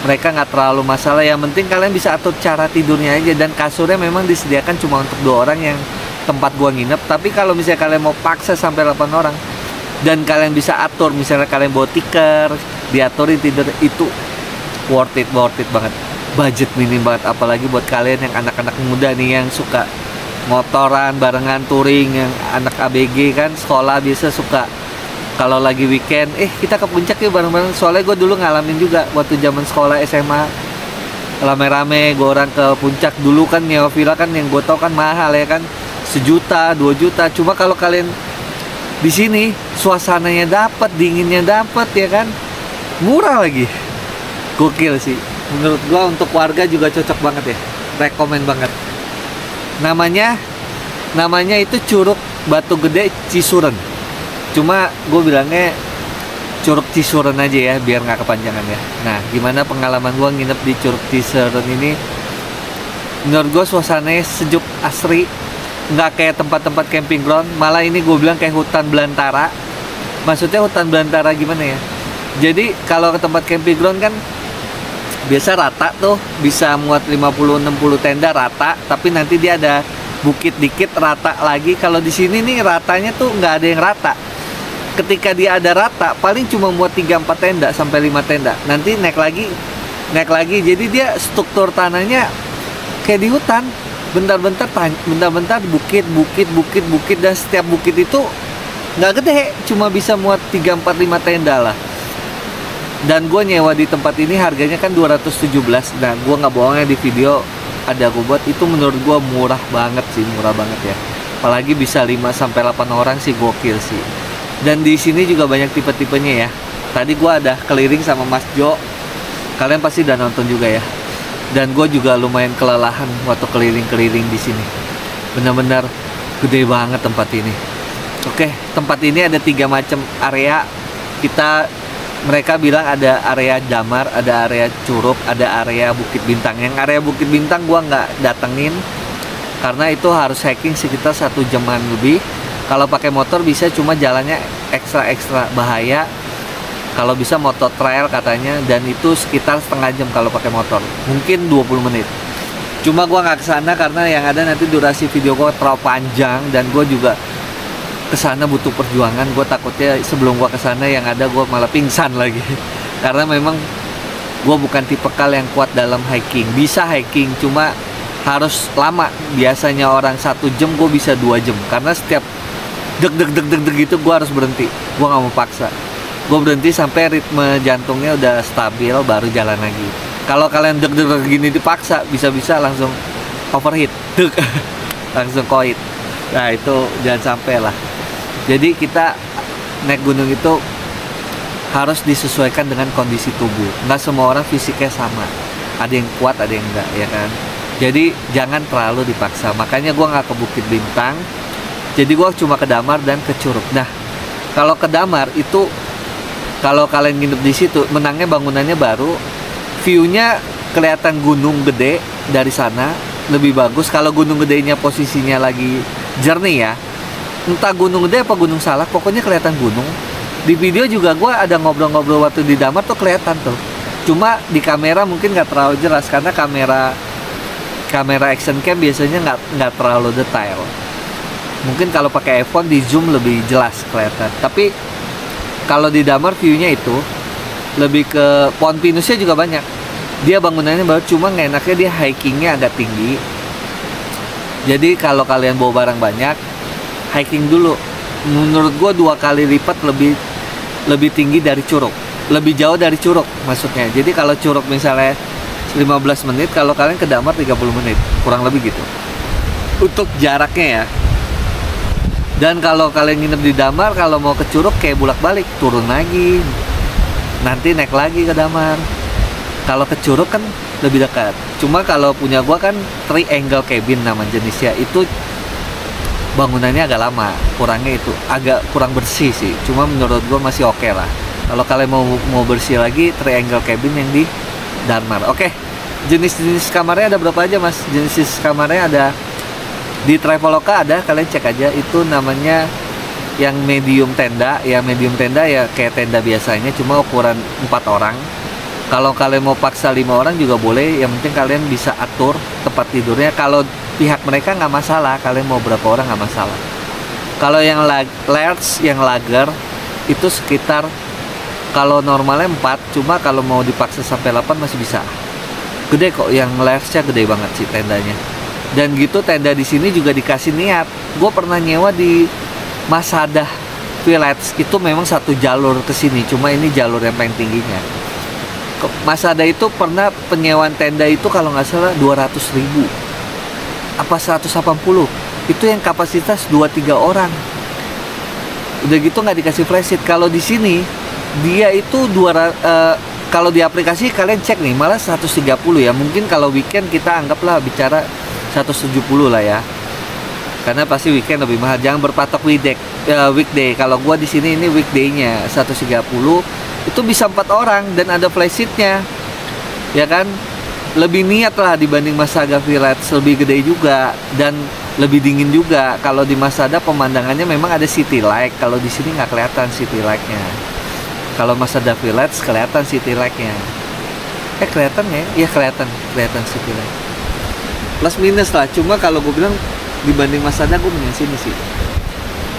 A: Mereka nggak terlalu masalah, yang penting kalian bisa atur cara tidurnya aja. Dan kasurnya memang disediakan cuma untuk 2 orang yang tempat gua nginep. Tapi kalau misalnya kalian mau paksa sampai 8 orang dan kalian bisa atur, misalnya kalian bawa tikar, diaturin tidur, itu worth it banget. Budget minim banget, apalagi buat kalian yang anak-anak muda nih yang suka motoran barengan touring, yang anak ABG kan sekolah biasa suka kalau lagi weekend, kita ke puncak yuk bareng-bareng. Soalnya gue dulu ngalamin juga waktu zaman sekolah SMA, rame-rame gue orang ke puncak. Dulu kan nyewa villa kan yang gue tau kan mahal ya kan, 1 juta, 2 juta. Cuma kalau kalian di sini suasananya dapat, dinginnya dapat ya kan, murah lagi. Gokil sih. Menurut gue untuk warga juga cocok banget ya. rekomen banget. Namanya itu Curug Batu Gede Cisuren. Cuma gue bilangnya Curug Cisuren aja ya, biar nggak kepanjangan ya. Nah, gimana pengalaman gue nginep di Curug Cisuren ini? Menurut gue suasananya sejuk, asri, nggak kayak tempat-tempat camping ground. Malah ini gue bilang kayak hutan belantara. Maksudnya hutan belantara gimana ya? Jadi kalau ke tempat camping ground kan biasa rata tuh, bisa muat 50-60 tenda rata, tapi nanti dia ada bukit dikit rata lagi. Kalau di sini nih ratanya tuh nggak ada yang rata. Ketika dia ada rata, paling cuma muat 3-4 tenda sampai 5 tenda. Nanti naik lagi. Jadi dia struktur tanahnya kayak di hutan. Bentar-bentar bukit, dan setiap bukit itu nggak gede, cuma bisa muat 3-4-5 tenda lah. Dan gue nyewa di tempat ini harganya kan 217. Nah, gue nggak bohongnya, di video ada gue buat, itu menurut gue murah banget ya. Apalagi bisa 5-8 orang sih, gokil sih. Dan di sini juga banyak tipe-tipenya ya. Tadi gue ada keliling sama Mas Jo, kalian pasti udah nonton juga ya. Dan gue juga lumayan kelelahan waktu keliling-keliling di sini. Benar-benar gede banget tempat ini. Oke, tempat ini ada 3 macam area. Mereka bilang ada area Damar, ada area Curug, ada area Bukit Bintang. Yang area Bukit Bintang gua nggak datengin karena itu harus hiking sekitar 1 jaman lebih. Kalau pakai motor bisa, cuma jalannya ekstra bahaya. Kalau bisa motor trail katanya, dan itu sekitar setengah jam kalau pakai motor, mungkin 20 menit. Cuma gua nggak kesana karena yang ada nanti durasi video gua terlalu panjang, dan gua juga kesana butuh perjuangan. Gue takutnya sebelum gue kesana yang ada gue malah pingsan lagi. Karena memang gue bukan tipe kal yang kuat dalam hiking. Bisa hiking, cuma harus lama. Biasanya orang 1 jam, gue bisa 2 jam. Karena setiap deg gitu gue harus berhenti. Gue nggak mau paksa. Gue berhenti sampai ritme jantungnya udah stabil, baru jalan lagi. Kalau kalian deg gini dipaksa, bisa-bisa langsung overheat, langsung koit. Nah, itu jangan sampai lah. Jadi kita naik gunung itu harus disesuaikan dengan kondisi tubuh. Nggak semua orang fisiknya sama. Ada yang kuat, ada yang enggak, ya kan. Jadi jangan terlalu dipaksa. Makanya gue nggak ke Bukit Bintang. Jadi gue cuma ke Damar dan ke Curug. Nah, kalau ke Damar itu, kalau kalian nginep di situ, menangnya bangunannya baru, view-nya kelihatan gunung gede dari sana, lebih bagus. Kalau gunung gedenya posisinya lagi jernih ya, entah gunung gede apa gunung Salak, pokoknya kelihatan gunung. Di video juga gue ada ngobrol-ngobrol waktu di Damar tuh kelihatan tuh. Cuma di kamera mungkin nggak terlalu jelas karena kamera action cam biasanya nggak terlalu detail. Mungkin kalau pakai iPhone di zoom lebih jelas kelihatan. Tapi kalau di Damar view-nya itu lebih ke pohon pinusnya juga banyak. Dia bangunannya baru, cuma nggak enaknya dia hikingnya agak tinggi. Jadi kalau kalian bawa barang banyak, hiking dulu. Menurut gua 2 kali lipat lebih tinggi dari Curug, lebih jauh dari Curug maksudnya. Jadi kalau Curug misalnya 15 menit, kalau kalian ke Damar 30 menit, kurang lebih gitu untuk jaraknya ya. Dan kalau kalian nginep di Damar, kalau mau ke Curug kayak bolak-balik, turun lagi, nanti naik lagi ke Damar. Kalau ke Curug kan lebih dekat. Cuma kalau punya gua kan triangle cabin nama jenisnya, itu bangunannya agak lama, kurangnya itu agak kurang bersih sih. Cuma menurut gua masih oke lah. Kalau kalian mau bersih lagi, triangle cabin yang di Damar. Oke. Jenis-jenis kamarnya ada berapa aja, Mas? Jenis kamarnya ada di Traveloka, ada, kalian cek aja. Itu namanya yang medium tenda. Ya medium tenda ya kayak tenda biasanya, cuma ukuran 4 orang. Kalau kalian mau paksa 5 orang juga boleh, yang penting kalian bisa atur tempat tidurnya. Kalau pihak mereka nggak masalah, kalian mau berapa orang nggak masalah. Kalau yang large, yang lager itu sekitar, kalau normalnya 4, cuma kalau mau dipaksa sampai 8 masih bisa. Gede kok, yang large-nya gede banget sih tendanya. Dan gitu tenda di sini juga dikasih niat. Gue pernah nyewa di Masada Village, itu memang 1 jalur ke sini, cuma ini jalur yang paling tingginya. Masada itu pernah penyewaan tenda itu kalau nggak salah 200.000 apa 180, itu yang kapasitas 2-3 orang. Udah gitu nggak dikasih flash seat. Kalau di sini dia itu kalau di aplikasi kalian cek nih malah 130 ya. Mungkin kalau weekend kita anggaplah bicara 170 lah ya. Karena pasti weekend lebih mahal. Jangan berpatok weekday. Kalau gua di sini ini weekday-nya 130 itu bisa 4 orang dan ada flash seat-nya. Ya kan? Lebih niat lah dibanding Mazda Village, lebih gede juga dan lebih dingin juga. Kalau di Mazda pemandangannya memang ada city light. Kalau di sini nggak kelihatan city light-nya. Kalau Mazda Village kelihatan city light-nya. Kelihatan ya? Iya kelihatan city light. Plus minus lah. Cuma kalau gue bilang dibanding Mazda gue mending sini sih.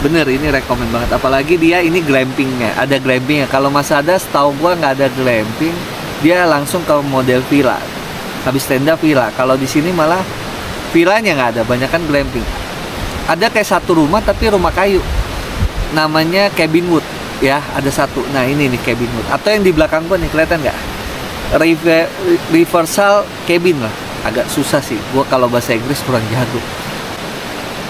A: Bener, ini rekomend banget. Apalagi dia ini glampingnya, ada glampingnya. Kalau Mazda setahu gue nggak ada glamping, dia langsung ke model villa. Habis tenda villa. Kalau di sini malah villanya nggak ada, banyak kan glamping. Ada kayak satu rumah tapi rumah kayu. Namanya cabin wood ya, ada satu. Nah ini nih cabin wood. Atau yang di belakang gua nih kelihatan nggak? Reversal cabin lah. Agak susah sih. Gua kalau bahasa Inggris kurang jago.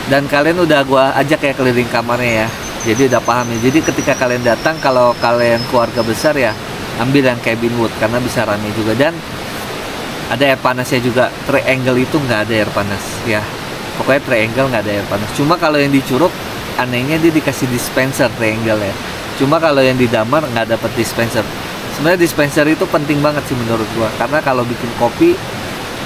A: Dan kalian udah gua ajak ya keliling kamarnya ya. Jadi udah paham ya. Jadi ketika kalian datang, kalau kalian keluarga besar ya, ambil yang cabin wood karena bisa rame juga. Dan ada air panasnya juga. Triangle itu nggak ada air panas ya. Pokoknya triangle nggak ada air panas. Cuma kalau yang di Curug anehnya dia dikasih dispenser triangle ya. Cuma kalau yang di Damar nggak dapat dispenser. Sebenarnya dispenser itu penting banget sih menurut gua. Karena kalau bikin kopi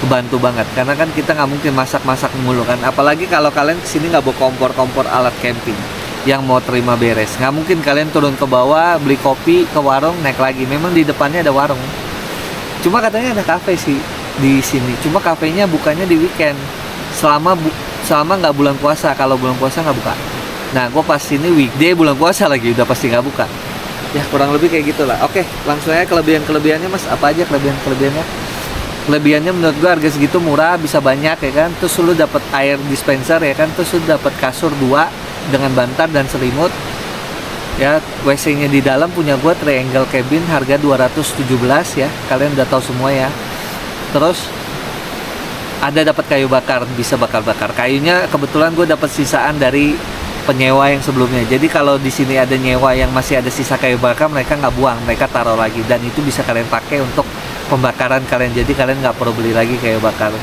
A: kebantu banget. Karena kan kita nggak mungkin masak-masak mulu kan. Apalagi kalau kalian kesini nggak bawa kompor-kompor alat camping yang mau terima beres. Nggak mungkin kalian turun ke bawah beli kopi ke warung naik lagi. Memang di depannya ada warung. Cuma katanya ada kafe sih di sini. Cuma kafenya bukannya di weekend. Selama nggak bulan puasa. Kalau bulan puasa nggak buka. Nah, gue pas ini weekday bulan puasa lagi udah pasti nggak buka. Ya kurang lebih kayak gitulah. Oke, langsung aja kelebihan-kelebihannya mas. Apa aja kelebihan-kelebihannya? Kelebihannya menurut gue harga segitu murah, bisa banyak ya kan. Terus lu dapat air dispenser ya kan. Terus lu dapat kasur 2 dengan bantal dan selimut. Ya, WC-nya di dalam punya gua triangle cabin harga 217 ya. Kalian udah tahu semua ya. Terus ada dapat kayu bakar, bisa bakar-bakar. Kayunya kebetulan gue dapat sisaan dari penyewa yang sebelumnya. Jadi kalau di sini ada nyewa yang masih ada sisa kayu bakar, mereka nggak buang, mereka taruh lagi dan itu bisa kalian pakai untuk pembakaran kalian. Jadi kalian nggak perlu beli lagi kayu bakar.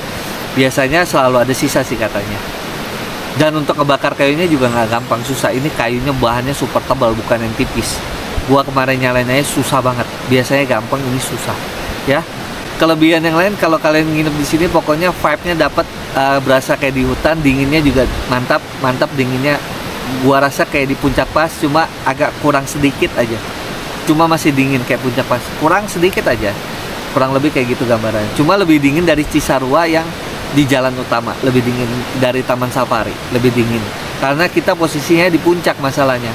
A: Biasanya selalu ada sisa sih katanya. Dan untuk ngebakar kayunya juga nggak gampang, susah. Ini kayunya bahannya super tebal, bukan yang tipis. Gua kemarin nyalain aja susah banget. Biasanya gampang, ini susah. Ya. Kelebihan yang lain kalau kalian nginep di sini, pokoknya vibe-nya dapat, berasa kayak di hutan, dinginnya juga mantap dinginnya. Gua rasa kayak di Puncak Pas, cuma agak kurang sedikit aja. Cuma masih dingin kayak Puncak Pas, kurang sedikit aja. Kurang lebih kayak gitu gambarannya. Cuma lebih dingin dari Cisarua yang di jalan utama, lebih dingin dari Taman Safari, lebih dingin karena kita posisinya di puncak. Masalahnya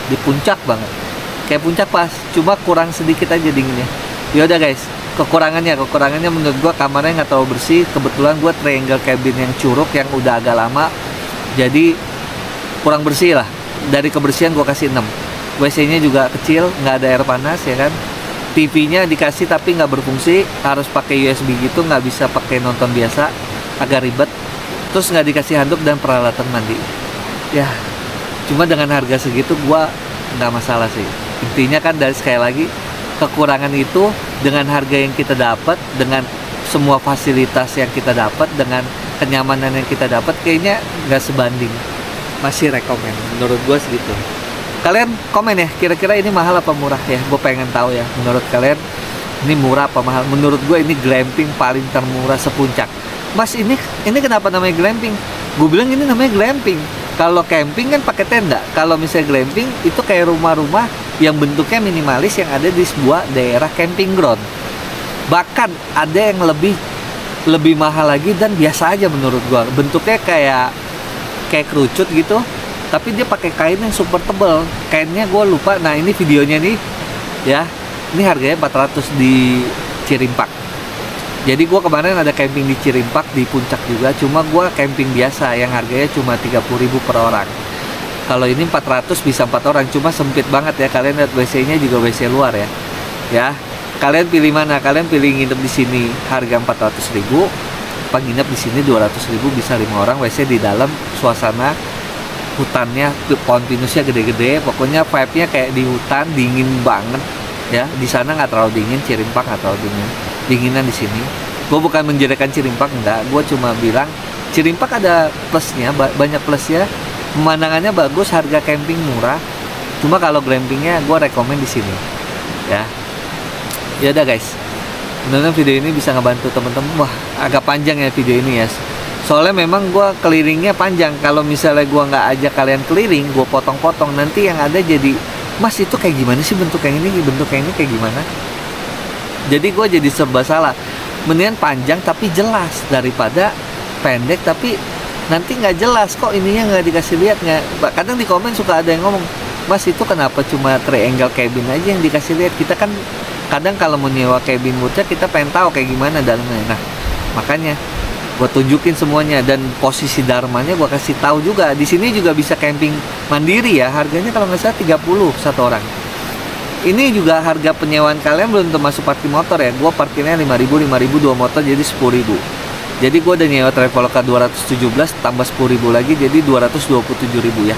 A: di puncak banget kayak Puncak Pas, cuma kurang sedikit aja dinginnya. Ya udah guys, kekurangannya menurut gua kamarnya nggak terlalu bersih. Kebetulan gua triangle cabin yang Curug yang udah agak lama, jadi kurang bersih lah. Dari kebersihan gua kasih 6. WC-nya juga kecil, nggak ada air panas ya kan. TV-nya dikasih tapi nggak berfungsi, harus pakai USB gitu, nggak bisa pakai nonton biasa, agak ribet. Terus nggak dikasih handuk dan peralatan mandi. Ya, cuma dengan harga segitu gua nggak masalah sih. Intinya kan dari sekali lagi kekurangan itu dengan harga yang kita dapat, dengan semua fasilitas yang kita dapat, dengan kenyamanan yang kita dapat, kayaknya nggak sebanding. Masih rekomen menurut gua segitu. Kalian komen ya, kira-kira ini mahal apa murah ya? Gue pengen tahu ya, menurut kalian ini murah apa mahal? Menurut gue ini glamping paling termurah sepuncak. Mas, ini kenapa namanya glamping? Gue bilang ini namanya glamping. Kalau camping kan pakai tenda. Kalau misalnya glamping itu kayak rumah-rumah yang bentuknya minimalis yang ada di sebuah daerah camping ground. Bahkan ada yang lebih mahal lagi dan biasa aja menurut gue. Bentuknya kayak kerucut gitu. Tapi dia pakai kain yang super tebal. Kainnya gue lupa. Nah ini videonya nih ya. Ini harganya 400 di Cirimpak. Jadi gue kemarin ada camping di Cirimpak di Puncak juga. Cuma gue camping biasa yang harganya cuma 30.000 per orang. Kalau ini 400 bisa 4 orang. Cuma sempit banget ya. Kalian lihat WC-nya juga WC luar ya. Ya. Kalian pilih mana? Kalian pilih nginep di sini harga 400.000. Apa nginep di sini 200.000 bisa 5 orang. WC di dalam, suasana hutannya, pohon pinusnya gede-gede, pokoknya vibe-nya kayak di hutan, dingin banget, Ya, di sana nggak terlalu dingin, Cirimpak nggak terlalu dingin, dinginan di sini. Gue bukan menjelekan Cirimpak, enggak. Gue cuma bilang Cirimpak ada plusnya, banyak plusnya. Pemandangannya bagus, harga camping murah. Cuma kalau glampingnya gue rekomen di sini. Ya, ya udah guys. Mudah-mudahan video ini bisa ngebantu temen-temen. Wah, agak panjang ya video ini ya. Soalnya memang gue kelilingnya panjang. Kalau misalnya gue nggak ajak kalian keliling, gue potong-potong, nanti yang ada jadi, Mas itu kayak gimana sih bentuk yang ini, bentuk yang ini kayak gimana? Jadi gue jadi serba salah. Mendingan panjang tapi jelas daripada pendek tapi nanti nggak jelas, kok ininya nggak dikasih lihat. Nggak, kadang di komen suka ada yang ngomong, Mas itu kenapa cuma triangle cabin aja yang dikasih lihat? Kita kan kadang kalau mau nyewa cabin boothnya kita pengen tahu kayak gimana dalamnya. Nah makanya gue tunjukin semuanya, dan posisi Dharmanya gue kasih tahu juga. Di sini juga bisa camping mandiri ya, harganya kalau nggak salah 30 satu orang. Ini juga harga penyewaan kalian belum termasuk parkir motor ya. Gue parkirnya 5.000 2 motor jadi 10.000. Jadi gue udah nyewa Traveloka 217 tambah 10.000 lagi jadi 227.000 ya.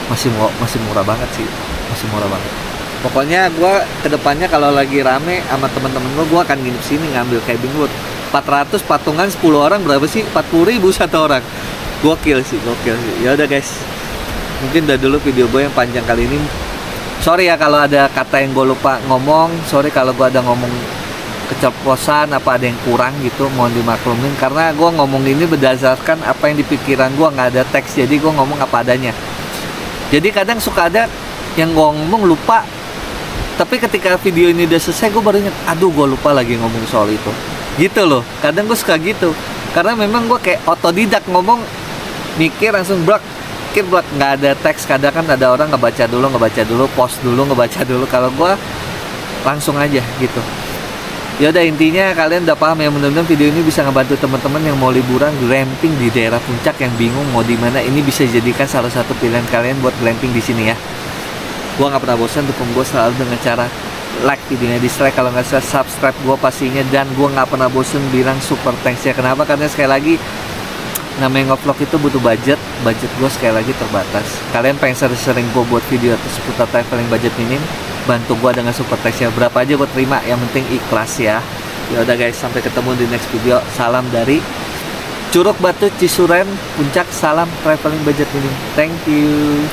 A: Masih murah banget sih, masih murah banget. Pokoknya gue kedepannya kalau lagi rame sama teman-teman gue akan nginep sini ngambil cabin booth. 400 patungan 10 orang berapa sih? 40.000 satu orang. Gokil sih. Ya udah guys, mungkin udah dulu video gue yang panjang kali ini. Sorry ya kalau ada kata yang gue lupa ngomong. Sorry kalau gue ada ngomong keceplosan, apa ada yang kurang gitu, mohon dimaklumin. Karena gue ngomong ini berdasarkan apa yang di pikiran gue, nggak ada teks, jadi gue ngomong apa adanya. Jadi kadang suka ada yang gue ngomong lupa, tapi ketika video ini udah selesai gue baru ingat, aduh gue lupa lagi ngomong soal itu. Gitu loh, kadang gue suka gitu. Karena memang gue kayak otodidak ngomong, mikir langsung blak, nggak ada teks. Kadang kan ada orang ngebaca dulu, post dulu, ngebaca dulu. Kalau gue langsung aja gitu. Ya udah, intinya kalian udah paham ya. Mudah-mudahan video ini bisa ngebantu teman-teman yang mau liburan glamping di daerah Puncak, yang bingung mau di mana. Ini bisa jadikan salah satu pilihan kalian buat glamping di sini ya. Gua nggak pernah bosan dukung gue selalu dengan cara like videonya, dislike kalau nggak salah, subscribe gue pastinya, dan gue nggak pernah bosan bilang super thanks ya. Kenapa? Karena sekali lagi namanya nge-vlog itu butuh budget gue sekali lagi terbatas. Kalian pengen sering-sering gue buat video seputar traveling budget minim, bantu gue dengan super thanks ya. Berapa aja gue terima, yang penting ikhlas ya. Ya udah guys, sampai ketemu di next video. Salam dari Curug Batu Cisuren Puncak, salam traveling budget minim. Thank you.